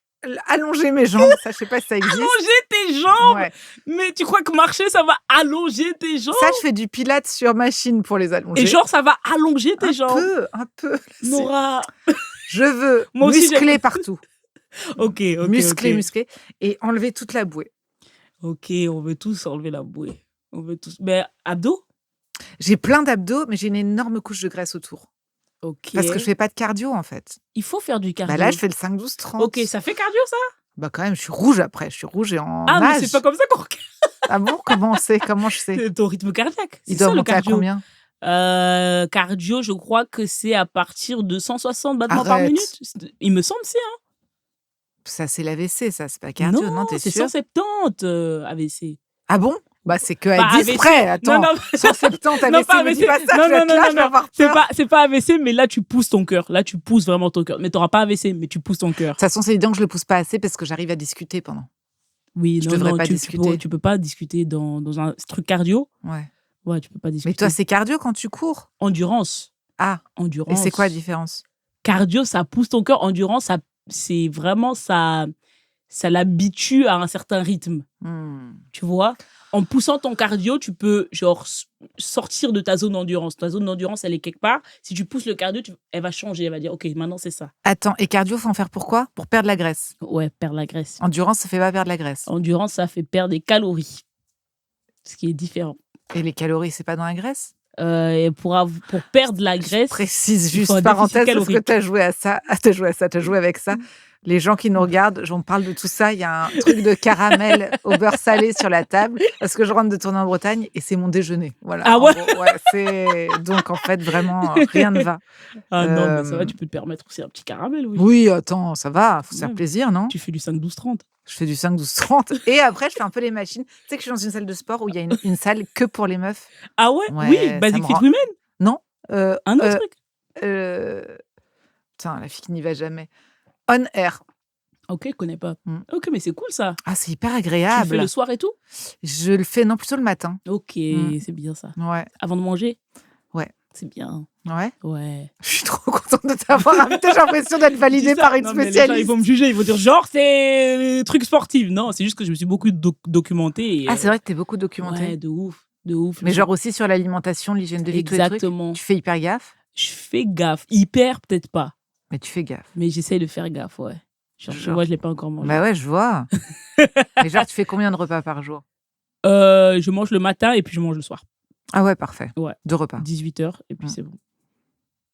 allonger mes jambes. Ça, je sais pas si ça existe. Allonger tes jambes? Ouais. Mais tu crois que marcher, ça va allonger tes jambes? Ça, je fais du pilates sur machine pour les allonger. Et genre, ça va allonger tes jambes? Un peu. Nora. Je veux muscler partout. Ok. Muscler. Et enlever toute la bouée. Ok, on veut tous enlever la bouée. On veut tous. Mais abdos? J'ai plein d'abdos, mais j'ai une énorme couche de graisse autour. Ok. Parce que je fais pas de cardio, en fait. Il faut faire du cardio. Bah là, je fais le 5-12-30. Ok, ça fait cardio, ça? Bah quand même, je suis rouge après. Je suis rouge et en Ah, âge. mais c'est pas comme ça qu'on regarde. Ah bon? Comment on sait? Comment je sais? C'est ton rythme cardiaque. Il doit monter à combien? Cardio, je crois que c'est à partir de 160 battements par minute. Il me semble, c'est, hein? Ça, c'est l'AVC, ça. C'est pas cardio, non, t'es c'est sûr? 170 AVC. Ah bon? Bah, c'est que à Pas 10 près. Attends, non. 170 AVC, Non, pas me AVC. dis pas ça, Non, je vais être là, je vais avoir peur. C'est pas AVC, mais là, tu pousses ton cœur. Là, tu pousses vraiment ton cœur. Mais t'auras pas AVC, mais tu pousses ton cœur. De toute façon, c'est évident que je le pousse pas assez parce que j'arrive à discuter pendant. Oui, je devrais pas discuter. Tu peux pas discuter dans un truc cardio. Ouais, tu peux pas discuter. Mais toi, c'est cardio quand tu cours? Endurance. Ah. Endurance. Et c'est quoi la différence? Cardio, ça pousse ton cœur. Endurance, c'est vraiment ça l'habitue à un certain rythme. Tu vois? En poussant ton cardio, tu peux genre sortir de ta zone d'endurance. Ta zone d'endurance, elle est quelque part. Si tu pousses le cardio, elle va changer. Elle va dire, OK, maintenant, c'est ça. Attends, et cardio, faut en faire pourquoi? Pour perdre la graisse? Ouais, perdre la graisse. Endurance, ça fait pas perdre la graisse. Endurance, ça fait perdre des calories. Ce qui est différent. Et les calories, c'est pas dans la graisse? Et pour perdre la graisse... Je précise juste, parenthèse, parce que t'as joué à ça. T'as joué avec ça. Les gens qui nous regardent, j'en parle de tout ça. Il y a un truc de caramel au beurre salé sur la table parce que je rentre de tournée en Bretagne et c'est mon déjeuner. Voilà. Ah ouais? Donc, en fait, vraiment, rien ne va. Ah non, mais ça va, tu peux te permettre aussi un petit caramel. Oui, attends, ça va. Faut se faire plaisir, non? Tu fais du 5-12-30. Je fais du 5-12-30. Et après, je fais un peu les machines. Tu sais que je suis dans une salle de sport où il y a une salle que pour les meufs. Ah ouais? Oui, Basic Fit Women? Non. Un autre truc? Putain, la fille qui n'y va jamais. On Air. Ok, je connais pas. Ok, mais c'est cool ça. Ah, c'est hyper agréable. Tu le fais le soir et tout? Je le fais, non, plutôt le matin. Ok, c'est bien ça. Ouais. Avant de manger? Ouais. C'est bien. Ouais? Ouais. Je suis trop contente de t'avoir invité. J'ai l'impression d'être validée par une spécialiste. Les gens, ils vont me juger, ils vont dire genre c'est truc sportif. Non, c'est juste que je me suis beaucoup documentée. Ah, c'est vrai que t'es beaucoup documentée. Ouais, de ouf. Mais genre aussi sur l'alimentation, l'hygiène de vie, exactement. Tu fais hyper gaffe? Je fais gaffe. Hyper, peut-être pas. Mais tu fais gaffe. Mais j'essaye de faire gaffe, ouais. Genre, moi, je l'ai pas encore mangé. Bah ouais, je vois. Mais genre, tu fais combien de repas par jour? Je mange le matin et puis je mange le soir. Ah ouais, parfait. Ouais. 2 repas. 18h et puis c'est bon.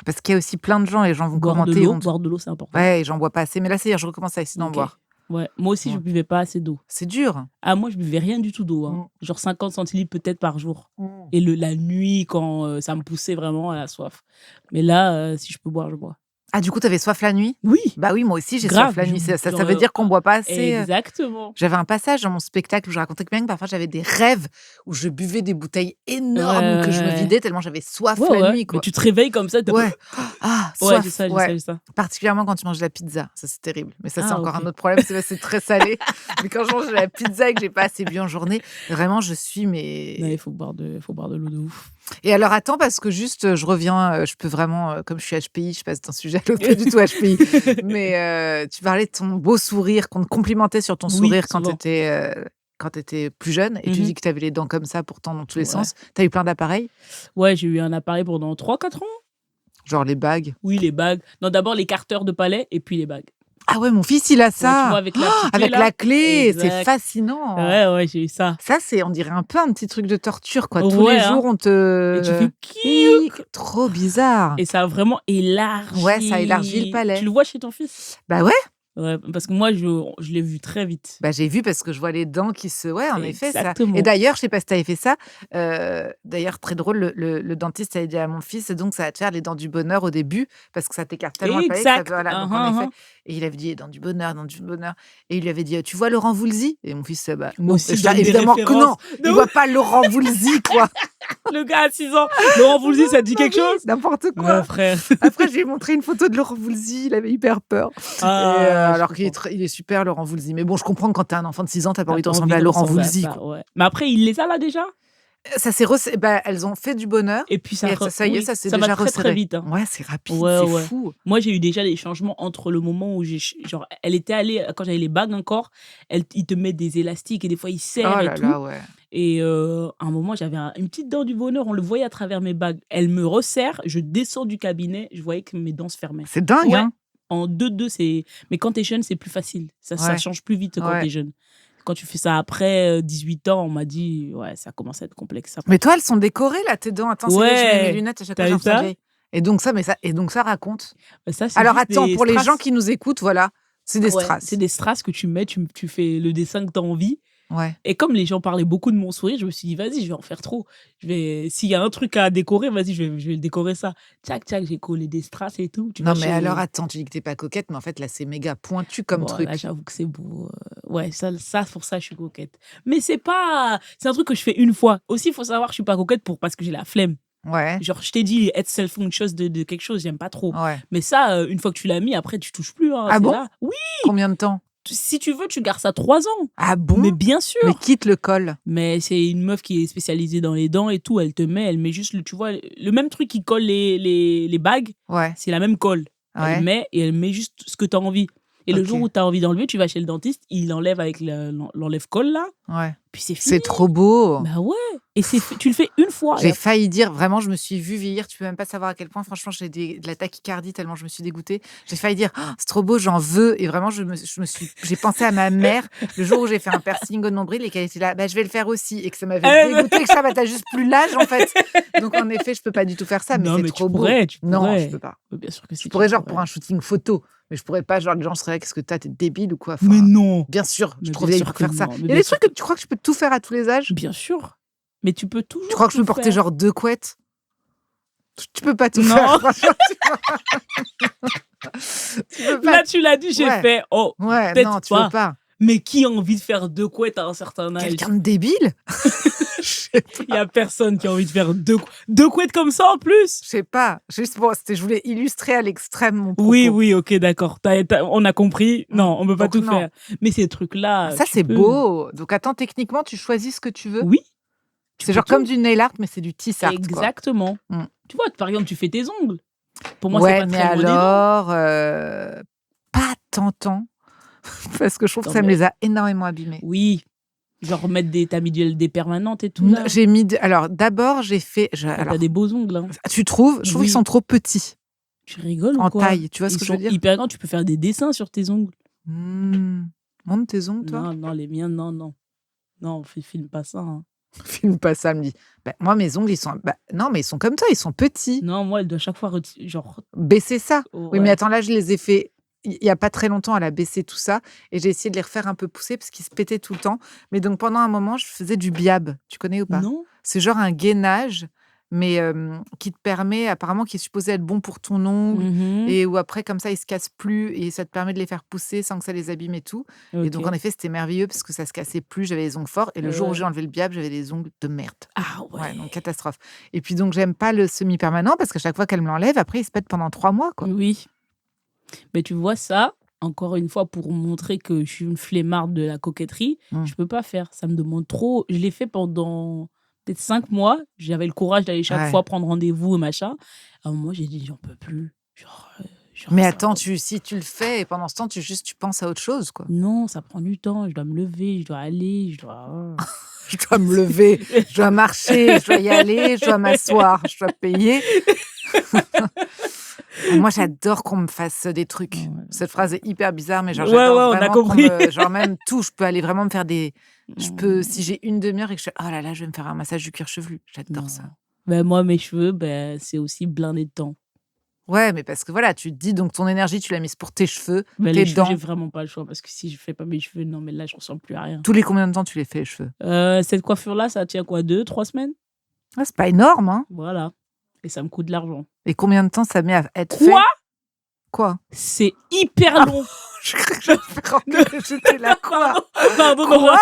Parce qu'il y a aussi plein de gens, les gens vont commenter. Boire de l'eau, c'est important. Ouais, j'en bois pas assez. Mais là, c'est-à-dire, je recommence à essayer d'en boire. Ouais, moi aussi, je buvais pas assez d'eau. C'est dur. Ah, moi, je buvais rien du tout d'eau. Hein. Genre 50 centilitres peut-être par jour. Et la nuit, quand ça me poussait vraiment à la soif. Mais là, si je peux boire, je bois. Ah, du coup, t'avais soif la nuit? Oui. Bah oui, moi aussi, j'ai soif la nuit. Ça veut dire qu'on boit pas assez. Exactement. J'avais un passage dans mon spectacle où je racontais que bien que parfois j'avais des rêves où je buvais des bouteilles énormes que je me vidais tellement j'avais soif la nuit. Quoi. Mais tu te réveilles comme ça. Ouais. Ah, soif. Ouais, j'ai ça. Particulièrement quand tu manges de la pizza. Ça, c'est terrible. Mais ça, c'est encore un autre problème. C'est très salé. Mais quand je mange de la pizza et que j'ai pas assez bu en journée, vraiment, je suis... Non, il faut boire de l'eau de ouf. Et alors, attends, parce que juste, je reviens, je peux vraiment, comme je suis HPI, je passe d'un sujet à l'autre, pas du tout HPI. Mais tu parlais de ton beau sourire, qu'on te complimentait sur ton sourire quand t'étais plus jeune. Et tu dis que t'avais les dents comme ça, pourtant, dans tous les sens. T'as eu plein d'appareils? Ouais, j'ai eu un appareil pendant 3-4 ans. Genre les bagues? Oui, les bagues. Non, d'abord les carteurs de palais et puis les bagues. Ah ouais, mon fils, il a ça. Ouais, tu vois, avec la petite clé, avec la clé, c'est fascinant. Ouais, j'ai eu ça. Ça, on dirait un peu un petit truc de torture, quoi. Tous les jours, on te... Et tu fais... Trop bizarre. Et ça a vraiment élargi. Ouais, ça élargit le palais. Tu le vois chez ton fils? Bah ouais. Ouais, parce que moi, je l'ai vu très vite. Bah, j'ai vu parce que je vois les dents qui se... Ouais, en effet, ça. Et Exactement. d'ailleurs, je sais pas si tu avais fait ça. D'ailleurs, très drôle, le dentiste avait dit à mon fils, donc ça va te faire les dents du bonheur au début, parce que ça t'écarte tellement le palais que ça peut... Exact. Voilà, donc en effet. Et il avait dit, dents du bonheur, dents du bonheur. Et il lui avait dit, tu vois Laurent Voulzy? Et mon fils, bah, non. Aussi, Et évidemment que non, il voit pas Laurent Voulzy, quoi. Le gars à 6 ans. Laurent Voulzy, ça te dit quelque chose? N'importe quoi. Ouais, frère. Après, je lui ai montré une photo de Laurent Voulzy, il avait hyper peur. Alors qu'il est super, Laurent Voulzy. Mais bon, je comprends que quand t'es un enfant de 6 ans, t'as pas envie de ressembler à Laurent Voulzy. Ouais. Mais après, il les a là déjà? Ça s'est elles ont fait du bonheur. Et puis ça y est, ça s'est déjà va très, resserré. très vite. Hein. Ouais, c'est rapide, ouais. C'est fou. Moi, j'ai eu déjà des changements entre le moment où genre, elle était allée, quand j'avais les bagues encore, il te met des élastiques et des fois, il serre et tout. Ouais. Et à un moment, j'avais une petite dent du bonheur, on le voyait à travers mes bagues. Elle me resserre, je descends du cabinet, je voyais que mes dents se fermaient. C'est dingue, hein? En 2-2, c'est... Mais quand t'es jeune, c'est plus facile. Ça change plus vite quand t'es jeune. Quand tu fais ça après 18 ans, on m'a dit, ouais, ça commence à être complexe. Après. Mais toi, elles sont décorées, là, tes dents. Attends, je mets mes lunettes à chaque fois. Et donc ça raconte. Ça, alors attends, pour les gens qui nous écoutent, voilà, c'est des strass. C'est des strass que tu mets, tu fais le dessin que t'as envie. Ouais. Et comme les gens parlaient beaucoup de mon sourire, je me suis dit, vas-y, je vais en faire trop. S'il y a un truc à décorer, vas-y, je vais décorer ça. Tchac, j'ai collé des strass et tout. Non, mais alors, attends, tu dis que t'es pas coquette, mais en fait, là, c'est méga pointu comme truc. Là, j'avoue que c'est beau. Ouais, ça, pour ça, je suis coquette. Mais c'est un truc que je fais une fois. Aussi, il faut savoir que je suis pas coquette parce que j'ai la flemme. Ouais. Genre, je t'ai dit, être self-conscious de quelque chose, j'aime pas trop. Ouais. Mais ça, une fois que tu l'as mis, après, tu touches plus. Hein, ah bon là. Oui. Combien de temps? Si tu veux, tu gardes ça 3 ans. Ah bon? Mais bien sûr. Mais quitte le col. Mais c'est une meuf qui est spécialisée dans les dents et tout. Elle met juste, tu vois, le même truc qui colle les bagues. Ouais. C'est la même colle. Ouais. Elle met juste ce que tu as envie. Et le jour où tu as envie d'enlever, tu vas chez le dentiste, il enlève avec l'enlève-colle là. Ouais. Puis c'est fini. C'est trop beau. Bah ouais. Et tu le fais une fois. J'ai failli dire, vraiment, je me suis vue vieillir. Tu peux même pas savoir à quel point, franchement, j'ai de la tachycardie tellement je me suis dégoûtée. J'ai failli dire, oh, c'est trop beau, j'en veux. Et vraiment, j'ai pensé à ma mère le jour où j'ai fait un piercing au nombril et qu'elle était là, bah, je vais le faire aussi. Et que ça m'avait dégoûtée, que ça, bah, t'as juste plus l'âge, en fait. Donc, en effet, je peux pas du tout faire ça, mais c'est trop beau. Non, je peux pas. Bien sûr que si. Je pourrais, genre, pour un shooting photo. Mais je pourrais pas, genre, les gens seraient là, qu'est-ce que t'es débile ou quoi? Mais non. Bien sûr, je trouve vieille pour faire ça. Il y a des trucs que tu crois que tu peux tout faire à tous les âges? Bien sûr. Mais tu peux toujours. Tu crois que je peux porter genre 2 couettes? Tu peux pas tout faire. Tu peux pas. Là, tu l'as dit, j'ai fait. Oh, ouais, non, tu peux pas. Mais qui a envie de faire 2 couettes à un certain âge? Quelqu'un de débile? Il y a personne qui a envie de faire 2 couettes comme ça en plus. Je sais pas. Juste je voulais illustrer à l'extrême mon propos. Oui, ok, d'accord. On a compris. Non, on peut pas tout faire. Mais ces trucs-là. Ça, c'est beau. Donc, attends, techniquement, tu choisis ce que tu veux? Oui. C'est genre comme du nail art, mais c'est du tissage art. Exactement. Tu vois, par exemple, tu fais tes ongles. Pour moi, ouais, c'est pas mais très alors, pas tentant. Parce que je trouve que ça me les a énormément abîmés. Oui. Genre mettre t'as mis des permanentes et tout là. J'ai mis... Alors, d'abord, j'ai fait... T'as des beaux ongles. Hein. Tu trouves? Je trouve qu'ils sont trop petits. Tu rigoles ou en quoi? taille, tu vois ce que je veux dire? Hyper grand, tu peux faire des dessins sur tes ongles. Montre tes ongles, toi? Non, les miens, non. Non, filme pas ça. Hein. Filme pas ça, me dit. Bah, moi, mes ongles, ils sont... Bah, non, mais ils sont comme toi, ils sont petits. Non, moi, elle doit chaque fois baisser ça. Oh, oui, mais attends, là, je les ai fait... Il n'y a pas très longtemps, elle a baissé tout ça. Et j'ai essayé de les refaire un peu pousser parce qu'ils se pétaient tout le temps. Mais donc, pendant un moment, je faisais du biab. Tu connais ou pas? Non. C'est genre un gainage, mais qui te permet, apparemment, qui est supposé être bon pour ton ongle. Et où après, comme ça, ils ne se cassent plus. Et ça te permet de les faire pousser sans que ça les abîme et tout. Okay. Et donc, en effet, c'était merveilleux parce que ça ne se cassait plus. J'avais les ongles forts. Et le jour où j'ai enlevé le biab, j'avais des ongles de merde. Ah ouais. Donc, catastrophe. Et puis, donc, j'aime pas le semi-permanent parce qu'à chaque fois qu'elle me l'enlève, après, il se pète pendant 3 mois, quoi. Oui. Mais tu vois ça, encore une fois, pour montrer que je suis une flemmarde de la coquetterie, je peux pas faire. Ça me demande trop. Je l'ai fait pendant peut-être 5 mois. J'avais le courage d'aller chaque fois prendre rendez-vous et machin. À un moment, j'ai dit, j'en peux plus. Mais attends, si tu le fais et pendant ce temps, tu penses à autre chose, quoi. Non, ça prend du temps. Je dois me lever, je dois aller, je dois me lever, je dois marcher, je dois y aller, je dois m'asseoir, je dois payer. Moi, j'adore qu'on me fasse des trucs. Ouais. Cette phrase est hyper bizarre, mais genre, j'adore vraiment on a compris. Genre même tout, je peux aller vraiment me faire des... si j'ai une demi-heure et que oh là là, je vais me faire un massage du cuir chevelu. J'adore ça. Ben, moi, mes cheveux, c'est aussi blindé de temps. Ouais, mais parce que voilà, tu te dis, donc ton énergie, tu l'as mise pour tes cheveux, Mais tes les cheveux, dents. j'ai vraiment pas le choix parce que si je fais pas mes cheveux, non, mais là, je ressemble plus à rien. Tous les combien de temps tu les fais, les cheveux? Cette coiffure-là, ça tient quoi, 2-3 semaines? Ah, c'est pas énorme, hein? Voilà. Et ça me coûte de l'argent. Et combien de temps ça met à être fait? Quoi? Quoi? C'est hyper long. Je crois que j'étais là, quoi? Pardon, Nora.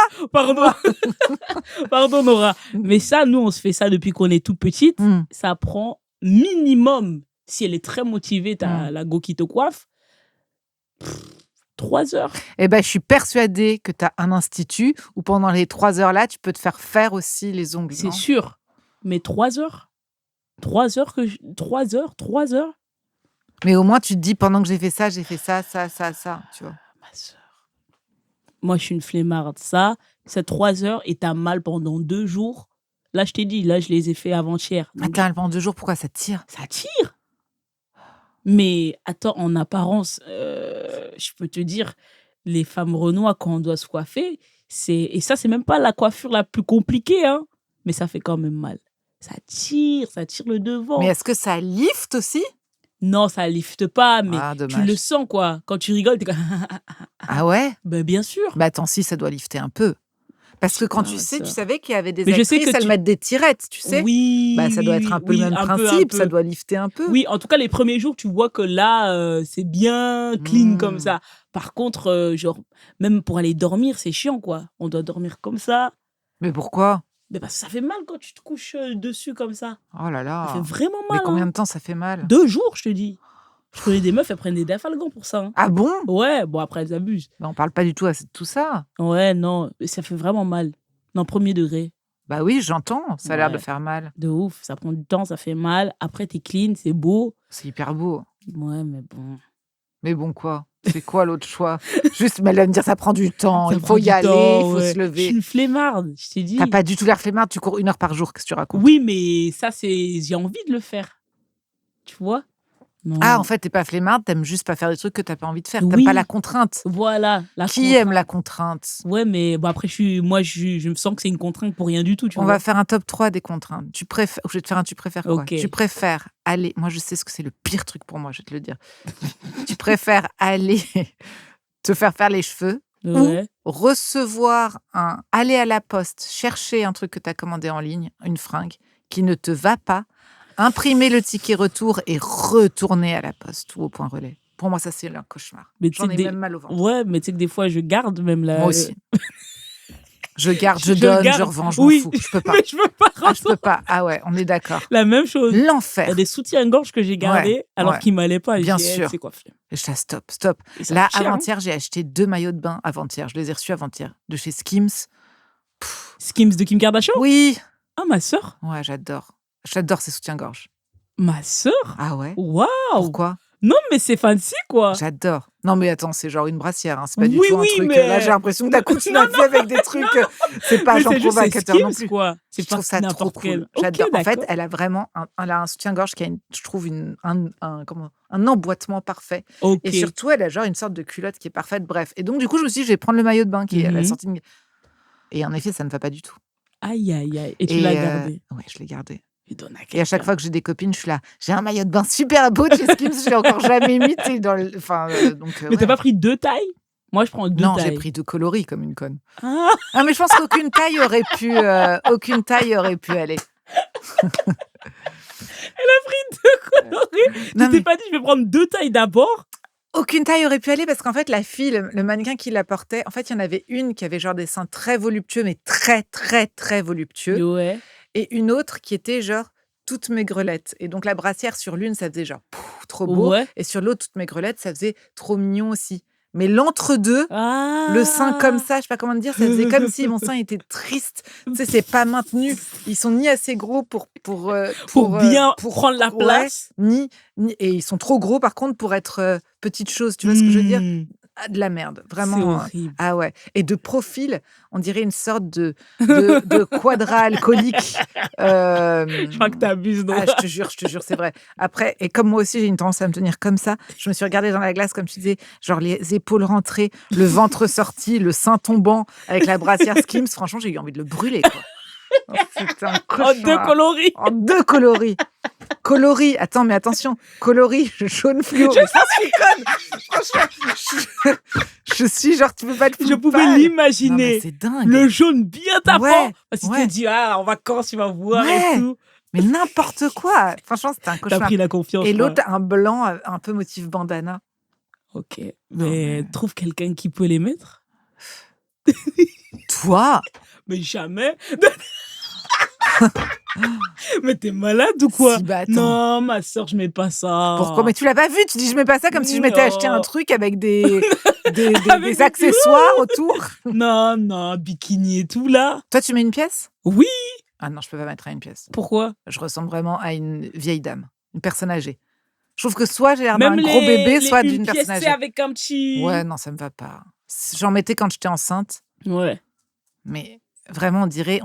Pardon, Nora. Mais ça, nous, on se fait ça depuis qu'on est toute petite. Ça prend minimum, si elle est très motivée, t'as la go qui te coiffe, 3 heures. Eh ben, je suis persuadée que tu as un institut où pendant les 3 heures là, tu peux te faire aussi les ongles. C'est sûr. Mais 3 heures? 3 heures 3 heures? Mais au moins, tu te dis, pendant que j'ai fait ça, ça, tu vois. Ma sœur. Moi, je suis une flemmarde. Ça, c'est 3 heures et t'as mal pendant 2 jours. Là, je t'ai dit, là, je les ai fait avant-hier. Donc... Attends, pendant 2 jours, pourquoi ça tire? Ça tire. Mais attends, en apparence, je peux te dire, les femmes renois, quand on doit se coiffer, et ça, c'est même pas la coiffure la plus compliquée, hein, mais ça fait quand même mal. Ça tire le devant. Mais est-ce que ça lift aussi? Non, ça lifte pas, mais tu le sens, quoi. Quand tu rigoles, t'es comme... Ah ouais? Ben, bien sûr. Bah attends, si, ça doit lifter un peu. Parce que quand tu savais qu'il y avait des actrices, elles mettent des tirettes, tu sais? Oui. Bah, ça doit être un peu le même principe, ça doit lifter un peu. Oui, en tout cas, les premiers jours, tu vois que là, c'est bien clean comme ça. Par contre, genre, même pour aller dormir, c'est chiant, quoi. On doit dormir comme ça. Mais pourquoi? Mais parce que ça fait mal quand tu te couches dessus comme ça. Oh là là. Ça fait vraiment mal. Mais combien de temps ça fait mal? 2 jours, je te dis. Je connais des meufs, elles prennent des dafalgans pour ça. Hein. Ah bon? Ouais, bon, après, elles abusent. Bah, on parle pas du tout de tout ça. Ouais, non, ça fait vraiment mal. Non, premier degré. Bah oui, j'entends. Ça a l'air de faire mal. De ouf, ça prend du temps, ça fait mal. Après, t'es clean, c'est beau. C'est hyper beau. Ouais, mais bon. Mais bon, quoi? C'est quoi l'autre choix? Juste, mais elle va me dire, ça prend du temps. Il faut y aller, il faut se lever. Je suis une flemmarde, je t'ai dit. T'as pas du tout l'air flemmarde, tu cours 1 heure par jour, qu'est-ce que tu racontes? Oui, mais ça, j'ai envie de le faire. Tu vois? Non. Ah, en fait, t'es pas flemmarde, t'aimes juste pas faire des trucs que t'as pas envie de faire. T'aimes pas la contrainte. Voilà. Qui aime la contrainte? Ouais, mais bon, après, je me sens que c'est une contrainte pour rien du tout. On va faire un top 3 des contraintes. Je vais te faire un tu préfères quoi? Okay. Tu préfères aller... Moi, je sais ce que c'est le pire truc pour moi, je vais te le dire. Tu préfères aller te faire les cheveux ou recevoir aller à la poste, chercher un truc que t'as commandé en ligne, une fringue, qui ne te va pas, imprimer le ticket retour et retourner à la poste ou au point relais. Pour moi, ça, c'est un cauchemar. J'en ai même mal au ventre. Ouais, mais tu sais que des fois, je garde même la... Moi aussi. Je garde, je donne, je revends, je m'en fous. Je peux pas. Mais je peux pas. Je peux pas. Ah ouais, on est d'accord. La même chose. L'enfer. Il y a des soutiens-gorge que j'ai gardés alors qu'ils m'allaient pas. Bien sûr. C'est quoi, et je stop. Là, avant-hier, j'ai acheté 2 maillots de bain avant-hier. Je les ai reçus avant-hier. De chez Skims. Skims de Kim Kardashian? Oui. Ah, ma sœur? Ouais, j'adore. J'adore ces soutiens-gorge. Ma sœur? Ah ouais? Waouh! Pourquoi? Non, mais c'est fancy, quoi. J'adore. Non, mais attends, c'est genre une brassière. Hein. C'est pas du tout un truc. Mais... Là, j'ai l'impression que t'as continué à faire avec des trucs. C'est pas genre provocateur non plus. Quoi. Je trouve ça trop cool. J'adore. En fait, elle a vraiment un soutien-gorge qui a, je trouve, un emboîtement parfait. Et surtout, elle a genre une sorte de culotte qui est parfaite. Bref. Et donc, du coup, je me suis dit, je vais prendre le maillot de bain qui est à la sortie. Et en effet, ça ne va pas du tout. Aïe, aïe, aïe. Et tu l'as gardé? Ouais, je l'ai gardé. Et à chaque fois que j'ai des copines, je suis là. J'ai un maillot de bain super beau de chez Skims, je l'ai encore jamais mis. Mais t'as pas pris 2 tailles? Moi, je prends 2 tailles. Non, j'ai pris 2 coloris comme une conne. Ah, mais je pense qu'aucune taille aurait pu aller. Elle a pris 2 coloris. Tu t'es pas dit, je vais prendre 2 tailles d'abord? Aucune taille aurait pu aller parce qu'en fait, la fille, le mannequin qui la portait, en fait, il y en avait une qui avait genre des seins très voluptueux, mais très, très, très voluptueux. Ouais. Et une autre qui était genre toute maigrelette. Et donc la brassière sur l'une, ça faisait genre trop beau. Ouais. Et sur l'autre, toute maigrelette, ça faisait trop mignon aussi. Mais l'entre-deux, le sein comme ça, je sais pas comment te dire, ça faisait comme si mon sein était triste. Tu sais, c'est pas maintenu. Ils sont ni assez gros pour bien prendre la place, et ils sont trop gros par contre pour être petites choses. Tu vois ce que je veux dire? De la merde, vraiment. C'est horrible. Ah ouais. Et de profil, on dirait une sorte de quadra alcoolique. Je crois que t'abuses. Ah, je te jure, c'est vrai. Après, et comme moi aussi, j'ai une tendance à me tenir comme ça, je me suis regardée dans la glace, comme tu disais, genre les épaules rentrées, le ventre sorti, le sein tombant, avec la brassière Skims. Franchement, j'ai eu envie de le brûler, quoi. Oh, c'est un cauchemar. En 2 coloris. En 2 coloris. Coloris. Attends, mais attention. Coloris jaune fluo. Je suis conne. Franchement, je suis genre, tu peux pas te Je pouvais l'imaginer. C'est dingue. Le jaune bien tapant. Ouais, Parce qu'il te dit, en vacances, tu vas voir et tout. Mais n'importe quoi. Franchement, c'était un cauchemar. T'as pris la confiance. Et l'autre, un blanc un peu motif bandana. Ok. Mais trouve quelqu'un qui peut les mettre. Toi? Mais jamais. Mais t'es malade ou quoi? Si, bah, non, ma soeur, je mets pas ça. Pourquoi? Mais tu l'as pas vu? Tu dis je mets pas ça comme si je m'étais acheté un truc avec des accessoires autour. Non, bikini et tout là. Toi, tu mets une pièce? Oui. Ah non, je peux pas mettre à une pièce. Pourquoi? Je ressemble vraiment à une vieille dame, une personne âgée. Je trouve que soit j'ai l'air d'un gros bébé, soit d'une personne âgée. Avec un petit... Ouais, non, ça me va pas. J'en mettais quand j'étais enceinte. Ouais. Mais vraiment, on dirait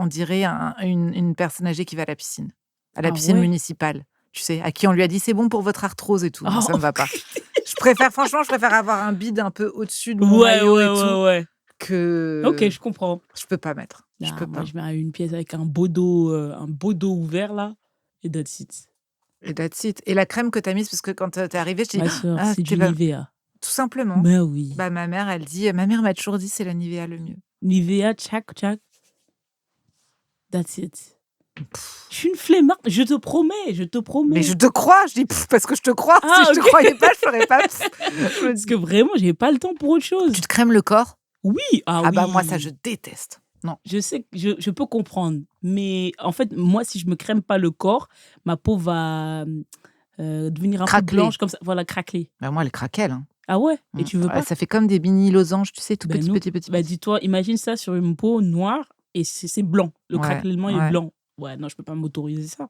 une personne âgée qui va à la piscine. À la piscine municipale. Tu sais, à qui on lui a dit c'est bon pour votre arthrose et tout. Non, ça me va pas. Je préfère avoir un bide un peu au-dessus de mon maillot et tout. Ouais. Que... Ok, je comprends. Je peux pas mettre. Je mets une pièce avec un beau dos ouvert là. Et that's it. Et la crème que t'as mise, parce que quand t'es arrivée, je t'ai dit... Ma soeur, c'est du Nivea. Tout simplement. Ben oui. Bah, ma mère, ma mère m'a toujours dit c'est la Nivea le mieux. Nivea, tchac. That's it. Je suis une flemmarde, je te promets. Mais je te crois, je dis parce que je te crois. Si je te croyais pas, je ferais pas. Parce que vraiment, j'ai pas le temps pour autre chose. Tu te crèmes le corps? Oui. Oui. Bah moi, ça, je déteste. Non. Je sais que je peux comprendre. Mais en fait, moi, si je me crème pas le corps, ma peau va devenir un peu blanche, comme ça. Voilà, craquer. Bah moi, elle craquelle. Hein. Ah ouais? Et tu veux pas? Ça fait comme des mini losanges, tu sais, tout petit. Bah dis-toi, imagine ça sur une peau noire et c'est blanc. Le craquellement est blanc. Ouais, non, je peux pas m'autoriser ça.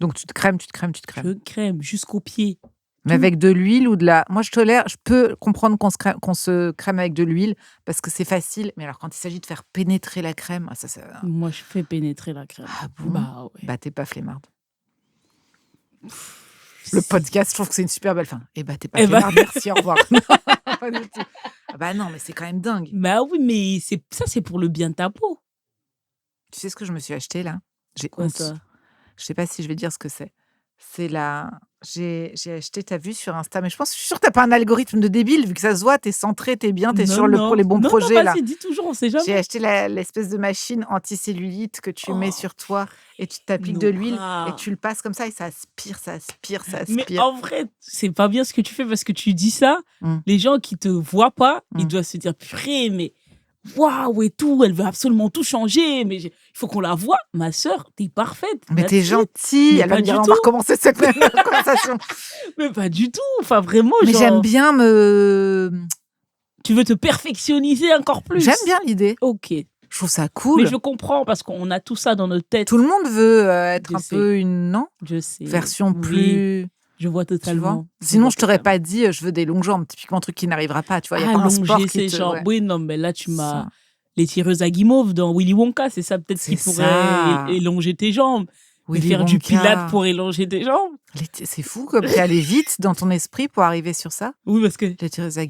Donc tu te crèmes. Je crème jusqu'aux pieds. Mais avec de l'huile ou de la... Moi, je peux comprendre qu'on se crème avec de l'huile parce que c'est facile. Mais alors, quand il s'agit de faire pénétrer la crème, ça... Moi, je fais pénétrer la crème. Ah bon? Bah ouais. Bah, t'es pas flemmarde. Le podcast, je trouve que c'est une super belle fin. T'es pas flemmarde, merci, au revoir. Non, pas du tout. Bah non, mais c'est quand même dingue. Bah oui, mais c'est pour le bien de ta peau. Tu sais ce que je me suis acheté, là? J'ai Quoi, honte. ça? Je sais pas si je vais dire ce que c'est. C'est là. J'ai acheté, t'as vu sur Insta, mais je suis sûre que t'as pas un algorithme de débile, vu que ça se voit, t'es centré, t'es bien, t'es sur les bons projets. Non, vas-y, dis toujours, on sait jamais. J'ai acheté l'espèce de machine anticellulite que tu mets sur toi et tu t'appliques de l'huile et tu le passes comme ça et ça aspire. Mais en vrai, c'est pas bien ce que tu fais parce que tu dis ça. Les gens qui te voient pas, ils doivent se dire purée, mais waouh et tout, elle veut absolument tout changer, mais il faut qu'on la voie. Ma sœur, t'es parfaite. Mais t'es gentille. Elle va me dire, on va recommencer cette même conversation. Mais pas du tout. Enfin, vraiment, mais j'aime bien Tu veux te perfectionniser encore plus. J'aime bien l'idée. Ok. Je trouve ça cool. Mais je comprends parce qu'on a tout ça dans notre tête. Tout le monde veut être peu une version plus... Je vois totalement. Sinon, je t'aurais pas dit je veux des longues jambes. Typiquement, un truc qui n'arrivera pas. Tu vois, il y a pas un sport qui te... jambes. Oui, non, mais là, tu m'as... Les tireuses à guimauve dans Willy Wonka, c'est ça peut-être qui pourrait élonger tes jambes. Faire du pilate pour élonger tes jambes. C'est fou comme tu es allé vite dans ton esprit pour arriver sur ça. Oui, parce que... Les tireuses à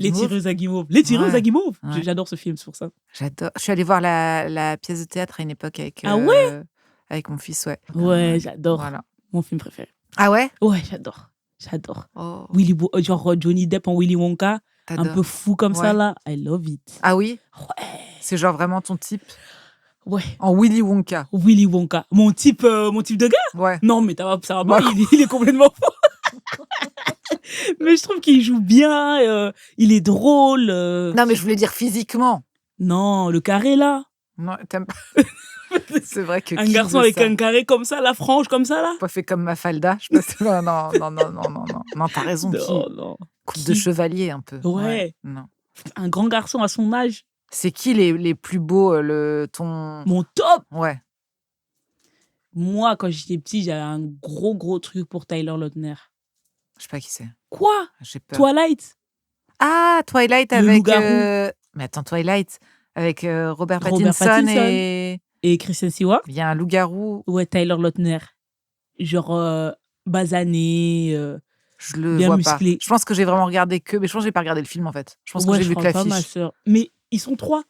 guimauve. Les tireuses à guimauve. Ouais. J'adore ce film, c'est pour ça. J'adore. Je suis allée voir la pièce de théâtre à une époque avec... avec mon fils, ouais. Ouais, j'adore. Voilà. Mon film préféré. Ah ouais? Ouais, j'adore. Oh. Genre Johnny Depp en Willy Wonka, un peu fou comme ça là. I love it. Ah oui? Ouais. C'est genre vraiment ton type? Ouais. En Willy Wonka. Willy Wonka. Mon type de gars? Ouais. Non, mais ça va pas, il est complètement fou. Mais je trouve qu'il joue bien, il est drôle. Non, mais je voulais dire physiquement. Non, le carré là. Non, t'aimes pas. C'est vrai que un garçon avec un carré comme ça, la frange comme ça là. Pas fait comme Mafalda. Je pense... Non, t'as raison. Non. Coupe de chevalier un peu. Ouais. Non. Un grand garçon à son âge. C'est qui les plus beaux Mon top. Ouais. Moi, quand j'étais petit, j'avais un gros truc pour Tyler Lautner. Je sais pas qui c'est. Quoi? J'ai peur. Twilight. Ah, Twilight avec... Mais attends, Twilight avec Robert Pattinson et Kristen Stewart. Il y a un loup-garou. Ouais, Tyler Lautner. Genre basané, je le bien vois musclé. Pas. Je pense que j'ai vraiment regardé mais je pense que j'ai pas regardé le film en fait. Je pense que j'ai vu que la fiche. Ma sœur. Mais ils sont 3.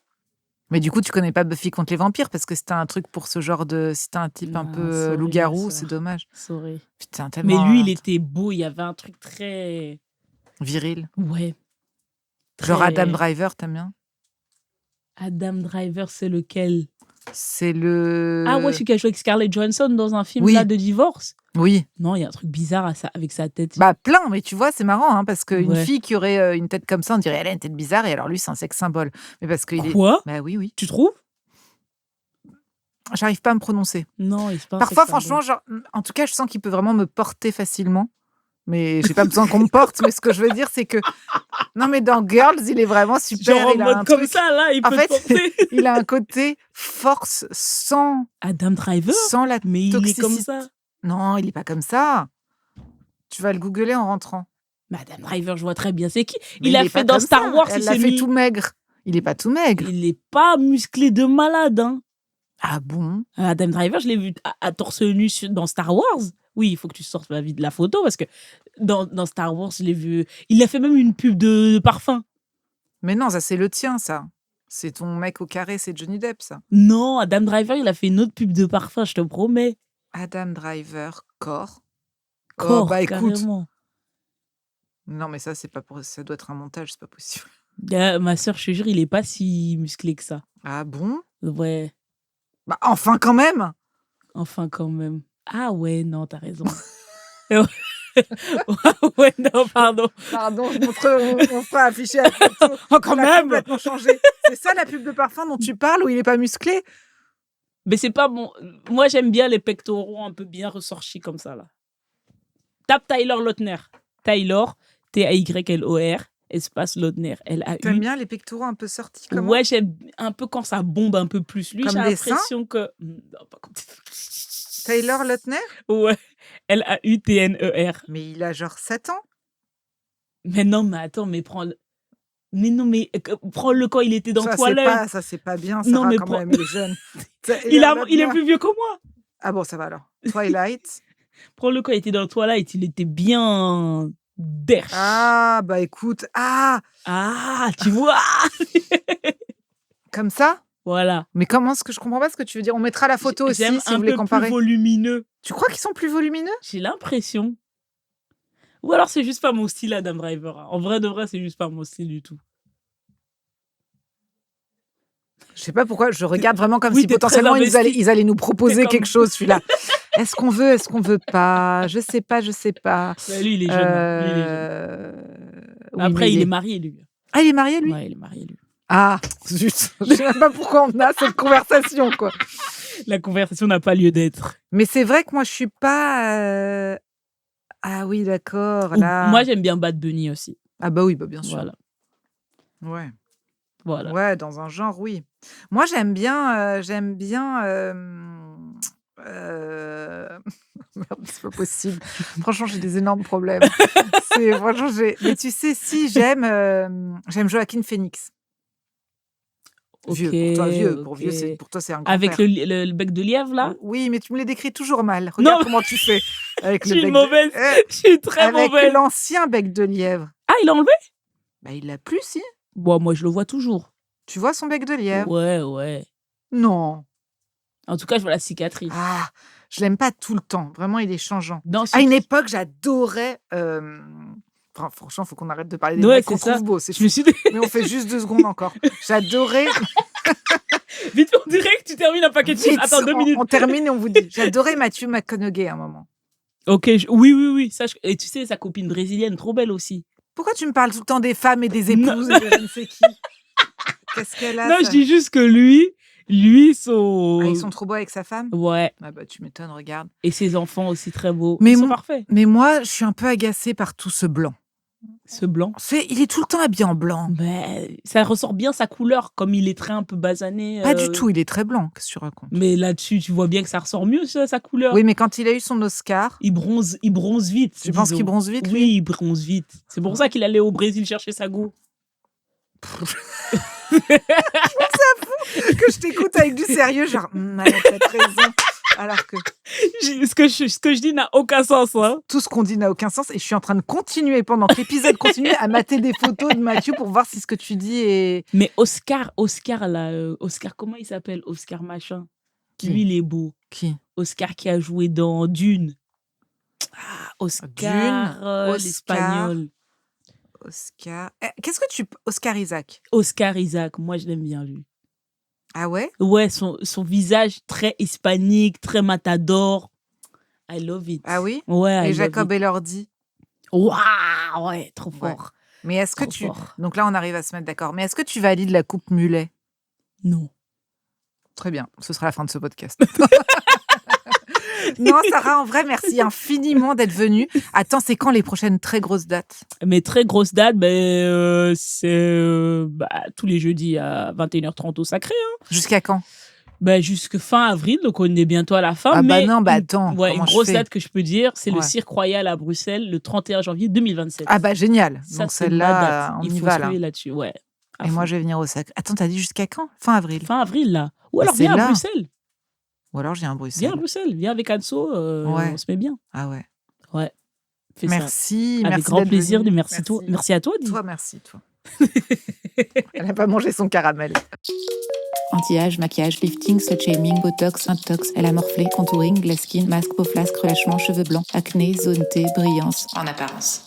Mais du coup, tu connais pas Buffy contre les vampires parce que c'était un truc pour ce genre de... C'était un type un peu loup-garou, c'est dommage. Sorry. Putain, tellement... Mais lui, il était beau. Il y avait un truc très... viril. Ouais. Genre Adam Driver, t'aimes bien? Adam Driver, c'est lequel? C'est le... Ah ouais, celui qui a joué avec Scarlett Johansson dans un film là de divorce. Oui. Non, il y a un truc bizarre avec sa tête. Bah plein, mais tu vois, c'est marrant, hein, parce qu'une fille qui aurait une tête comme ça, on dirait elle a une tête bizarre, et alors lui, c'est un sexe symbole. Mais parce que Quoi? Bah oui. Tu trouves? J'arrive pas à me prononcer. Non, il se passe. Parfois, franchement, genre, en tout cas, je sens qu'il peut vraiment me porter facilement. Mais j'ai pas besoin qu'on me porte. Mais ce que je veux dire, c'est que non, mais dans Girls, il est vraiment super. Genre en il a mode un comme truc... ça, là, il peut te porter. Il a un côté force sans. Adam Driver. Sans la mais toxicité. Il est comme ça. Non, il est pas comme ça. Tu vas le googler en rentrant. Mais Adam Driver, je vois très bien. C'est qui? Il a fait dans Star Wars. Il a fait tout maigre. Il est pas tout maigre. Il est pas musclé de malade, hein. Ah bon? Adam Driver, je l'ai vu à torse nu dans Star Wars. Oui, il faut que tu sortes la photo parce que dans Star Wars, je l'ai vu. Il a fait même une pub de parfum. Mais non, ça c'est le tien, ça. C'est ton mec au carré, c'est Johnny Depp, ça. Non, Adam Driver, il a fait une autre pub de parfum, je te promets. Adam Driver, corps. Corps, bah écoute. Carrément. Non, mais ça, c'est pas pour... ça doit être un montage, c'est pas possible. Ma sœur, je te jure, il est pas si musclé que ça. Ah bon? Ouais. Bah enfin quand même. Enfin quand même. Ah ouais, non, t'as raison. Ouais, non, pardon. Pardon, je montre, on fera afficher la photo. Oh, quand même. Complètement changé. C'est ça la pub de parfum dont tu parles, où il est pas musclé? Mais c'est pas bon. Moi, j'aime bien les pectoraux un peu bien ressortis comme ça, là. Tape Tyler Lautner. Tyler, Taylor, espace Lautner, L-A-U. T'aimes bien les pectoraux un peu sortis comme Ouais, j'aime un peu quand ça bombe un peu plus. Lui, j'ai l'impression que... Non, pas comme... Taylor Lautner? Ouais, Lautner. Mais il a genre 7 ans. Mais non, mais attends, mais prends-le. Mais non, mais prends-le quand il était dans Twilight. Ça, c'est pas bien, Sarah, non, quand même, il est jeune. Il est plus vieux que moi. Ah bon, ça va alors. Twilight. Prends-le quand il était dans Twilight, il était bien... derche. Ah, bah écoute. Ah, tu vois. Comme ça? Voilà. Mais comment est-ce que je comprends pas ce que tu veux dire? On mettra la photo aussi si vous voulez comparer. J'aime un peu plus volumineux. Tu crois qu'ils sont plus volumineux? J'ai l'impression. Ou alors c'est juste pas mon style, Adam Driver. En vrai de vrai, c'est juste pas mon style du tout. Je sais pas pourquoi, je regarde vraiment comme si potentiellement ils allaient nous proposer quelque chose, celui-là. Est-ce qu'on veut pas? Je sais pas. Bah, lui, il est jeune. Oui, après, il est marié, lui. Ah, il est marié, lui? Ouais, il est marié, lui. Ah, zut. Je sais même pas pourquoi on a cette conversation, quoi. La conversation n'a pas lieu d'être. Mais c'est vrai que moi, je suis pas... Ah oui, d'accord. Là. Moi, j'aime bien Bad Bunny aussi. Ah bah oui, bah bien sûr. Voilà. Ouais. Voilà. Ouais, dans un genre, oui. Moi, j'aime bien... Merde, c'est pas possible. Franchement, j'ai des énormes problèmes. Franchement, mais tu sais, si, j'aime Joaquin Phoenix. Vieux, pour toi, vieux. Pour vieux, pour toi, c'est un grand Avec le bec de lièvre, là? Oui, mais tu me les décris toujours mal. Regarde comment tu fais. Avec je suis mauvaise. Je suis très mauvaise. Avec l'ancien bec de lièvre. Ah, il l'a enlevé? Bah, il l'a plus, si. Bon, moi, je le vois toujours. Tu vois son bec de lièvre? Ouais. Non. En tout cas, je vois la cicatrice. Ah, je l'aime pas tout le temps. Vraiment, il est changeant. À une époque, j'adorais... franchement, il faut qu'on arrête de parler des mecs qu'on trouve beaux. Mais on fait juste 2 secondes encore. J'adorais... Vite, on dirait que tu termines un paquet de chips. Attends, 2 minutes. On termine et on vous dit. J'adorais Matthew McConaughey à un moment. Ok, oui. Et tu sais, sa copine brésilienne, trop belle aussi. Pourquoi tu me parles tout le temps des femmes et des épouses et de je ne sais qui? Qu'est-ce qu'elle a? Non, je dis juste que lui, son... Ah, ils sont trop beaux avec sa femme? Ouais. Ah bah, tu m'étonnes, regarde. Et ses enfants aussi très beaux. Ils sont parfaits. Mais moi, je suis un peu agacée par tout ce blanc. Ce blanc? Il est tout le temps habillé en blanc. Mais ça ressort bien sa couleur, comme il est très un peu basané. Pas du tout, il est très blanc, qu'est-ce que tu racontes? Mais là-dessus, tu vois bien que ça ressort mieux, sa couleur. Oui, mais quand il a eu son Oscar... Il bronze vite. Tu penses qu'il bronze vite? Oui, il bronze vite. C'est pour ça qu'il allait au Brésil chercher sa go. Je trouve ça fou que je t'écoute avec du sérieux, genre, elle a peut-être raison. Alors que ce que je dis n'a aucun sens. Hein. Tout ce qu'on dit n'a aucun sens. Et je suis en train de continuer, pendant que l'épisode continue, à mater des photos de Mathieu pour voir si ce que tu dis est... Mais Oscar, là, Oscar, comment il s'appelle? Oscar machin. Qui? Lui, il est beau. Qui? Oscar qui a joué dans Dune. Oscar, Dune, l'espagnol. Oscar... Qu'est-ce que tu... Oscar Isaac. Oscar Isaac, moi je l'aime bien lui. Ah ouais? Ouais, son visage très hispanique, très matador. I love it. Ah oui? Ouais. Et Jacob Elordi. Waouh, ouais, trop fort. Mais est-ce que Donc là, on arrive à se mettre d'accord. Mais est-ce que tu valides la coupe mulet? Non. Très bien, ce sera la fin de ce podcast. Non, Sarah, en vrai, merci infiniment d'être venue. Attends, c'est quand les prochaines très grosses dates? Mes très grosses dates, c'est tous les jeudis à 21h30 au Sacré. Hein. Jusqu'à quand? Jusque fin avril, donc on est bientôt à la fin. Ah mais non, attends. Ouais, une grosse date que je peux dire, c'est le Cirque Royal à Bruxelles, le 31 janvier 2027. Ah bah génial. Ça, donc celle-là, on Il y faut va se là. là-dessus, ouais. Et moi, je vais venir au Sacré. Attends, t'as dit jusqu'à quand? Fin avril. Fin avril, là. Ou alors viens à Bruxelles. Ou alors je viens à Bruxelles. Viens à Bruxelles, viens avec Anso, on se met bien. Ah ouais. Ouais. Merci. Avec merci grand plaisir. Merci. Toi. Merci à toi. Toi, merci. Toi. Elle n'a pas mangé son caramel. Anti-âge, maquillage, lifting, slut-shaming, botox, intox, elle a morflé, contouring, glass skin, masque, peau flasque, relâchement, cheveux blancs, acné, zone T, brillance, en apparence.